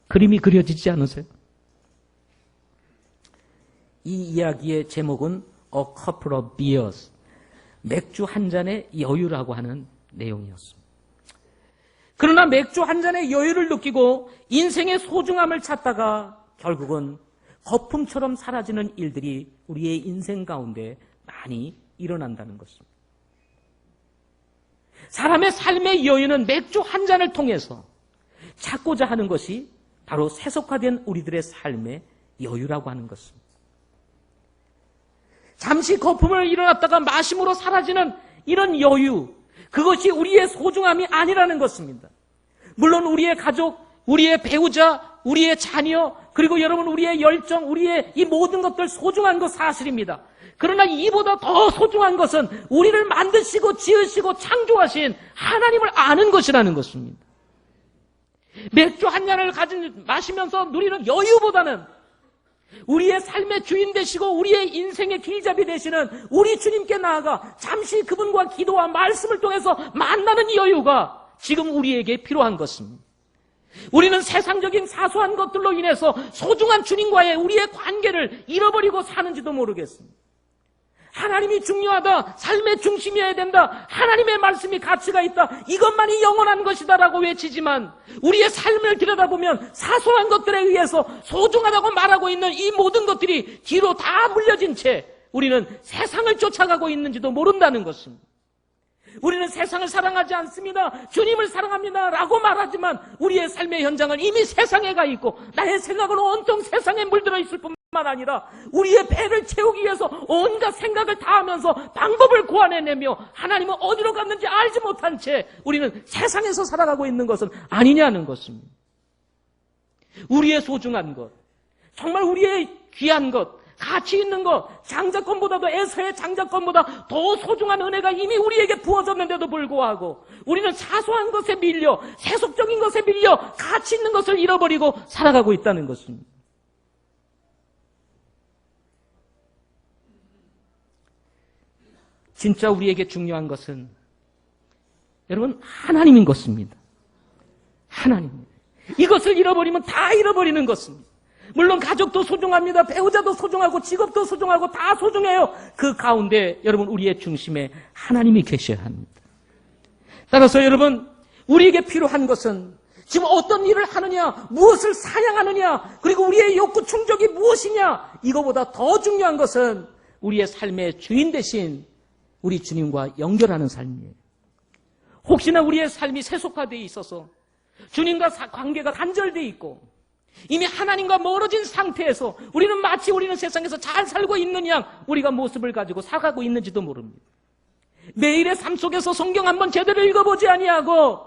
그림이 그려지지 않으세요? 이 이야기의 제목은 A Couple of Beers, 맥주 한 잔의 여유라고 하는 내용이었습니다. 그러나 맥주 한 잔의 여유를 느끼고 인생의 소중함을 찾다가 결국은 거품처럼 사라지는 일들이 우리의 인생 가운데 많이 일어난다는 것입니다. 사람의 삶의 여유는 맥주 한 잔을 통해서 찾고자 하는 것이 바로 세속화된 우리들의 삶의 여유라고 하는 것입니다. 잠시 거품을 일어났다가 마심으로 사라지는 이런 여유, 그것이 우리의 소중함이 아니라는 것입니다. 물론 우리의 가족, 우리의 배우자, 우리의 자녀, 그리고 여러분 우리의 열정, 우리의 이 모든 것들 소중한 것 사실입니다. 그러나 이보다 더 소중한 것은 우리를 만드시고 지으시고 창조하신 하나님을 아는 것이라는 것입니다. 맥주 한 잔을 마시면서 누리는 여유보다는 우리의 삶의 주인 되시고 우리의 인생의 길잡이 되시는 우리 주님께 나아가 잠시 그분과 기도와 말씀을 통해서 만나는 여유가 지금 우리에게 필요한 것입니다. 우리는 세상적인 사소한 것들로 인해서 소중한 주님과의 우리의 관계를 잃어버리고 사는지도 모르겠습니다. 하나님이 중요하다, 삶의 중심이어야 된다, 하나님의 말씀이 가치가 있다, 이것만이 영원한 것이다라고 외치지만 우리의 삶을 들여다보면 사소한 것들에 의해서 소중하다고 말하고 있는 이 모든 것들이 뒤로 다 물려진 채 우리는 세상을 쫓아가고 있는지도 모른다는 것입니다. 우리는 세상을 사랑하지 않습니다, 주님을 사랑합니다 라고 말하지만 우리의 삶의 현장은 이미 세상에 가 있고 나의 생각은 온통 세상에 물들어 있을 뿐만 아니라 우리의 배를 채우기 위해서 온갖 생각을 다하면서 방법을 고안해내며 하나님은 어디로 갔는지 알지 못한 채 우리는 세상에서 살아가고 있는 것은 아니냐는 것입니다. 우리의 소중한 것, 정말 우리의 귀한 것, 가치 있는 것, 장자권보다도 에서의 장자권보다 더 소중한 은혜가 이미 우리에게 부어졌는데도 불구하고 우리는 사소한 것에 밀려 세속적인 것에 밀려 가치 있는 것을 잃어버리고 살아가고 있다는 것입니다. 진짜 우리에게 중요한 것은 여러분 하나님인 것입니다. 하나님입니다. 이것을 잃어버리면 다 잃어버리는 것입니다. 물론 가족도 소중합니다. 배우자도 소중하고 직업도 소중하고 다 소중해요. 그 가운데 여러분 우리의 중심에 하나님이 계셔야 합니다. 따라서 여러분 우리에게 필요한 것은 지금 어떤 일을 하느냐, 무엇을 사냥하느냐, 그리고 우리의 욕구 충족이 무엇이냐, 이거보다 더 중요한 것은 우리의 삶의 주인 되신 우리 주님과 연결하는 삶이에요. 혹시나 우리의 삶이 세속화되어 있어서 주님과 관계가 단절되어 있고 이미 하나님과 멀어진 상태에서 우리는 세상에서 잘 살고 있는 양 우리가 모습을 가지고 살아가고 있는지도 모릅니다. 매일의 삶 속에서 성경 한번 제대로 읽어보지 아니하고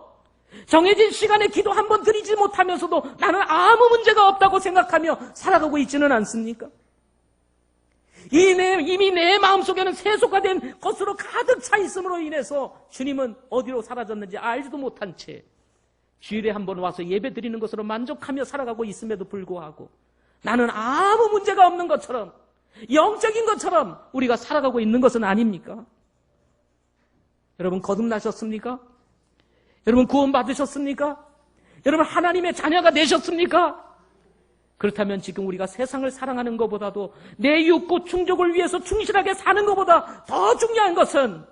정해진 시간에 기도 한번 드리지 못하면서도 나는 아무 문제가 없다고 생각하며 살아가고 있지는 않습니까? 이미 내 마음속에는 세속화된 것으로 가득 차 있음으로 인해서 주님은 어디로 사라졌는지 알지도 못한 채 주일에 한번 와서 예배 드리는 것으로 만족하며 살아가고 있음에도 불구하고 나는 아무 문제가 없는 것처럼 영적인 것처럼 우리가 살아가고 있는 것은 아닙니까? 여러분 거듭나셨습니까? 여러분 구원 받으셨습니까? 여러분 하나님의 자녀가 되셨습니까? 그렇다면 지금 우리가 세상을 사랑하는 것보다도 내 욕구 충족을 위해서 충실하게 사는 것보다 더 중요한 것은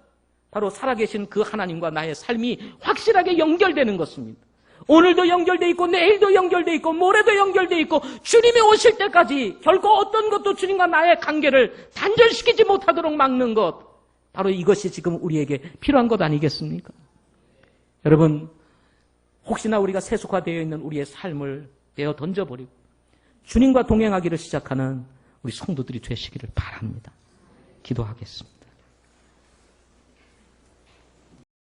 바로 살아계신 그 하나님과 나의 삶이 확실하게 연결되는 것입니다. 오늘도 연결돼 있고 내일도 연결돼 있고 모레도 연결돼 있고 주님이 오실 때까지 결코 어떤 것도 주님과 나의 관계를 단절시키지 못하도록 막는 것, 바로 이것이 지금 우리에게 필요한 것 아니겠습니까? 여러분, 혹시나 우리가 세속화되어 있는 우리의 삶을 내어 던져버리고 주님과 동행하기를 시작하는 우리 성도들이 되시기를 바랍니다. 기도하겠습니다.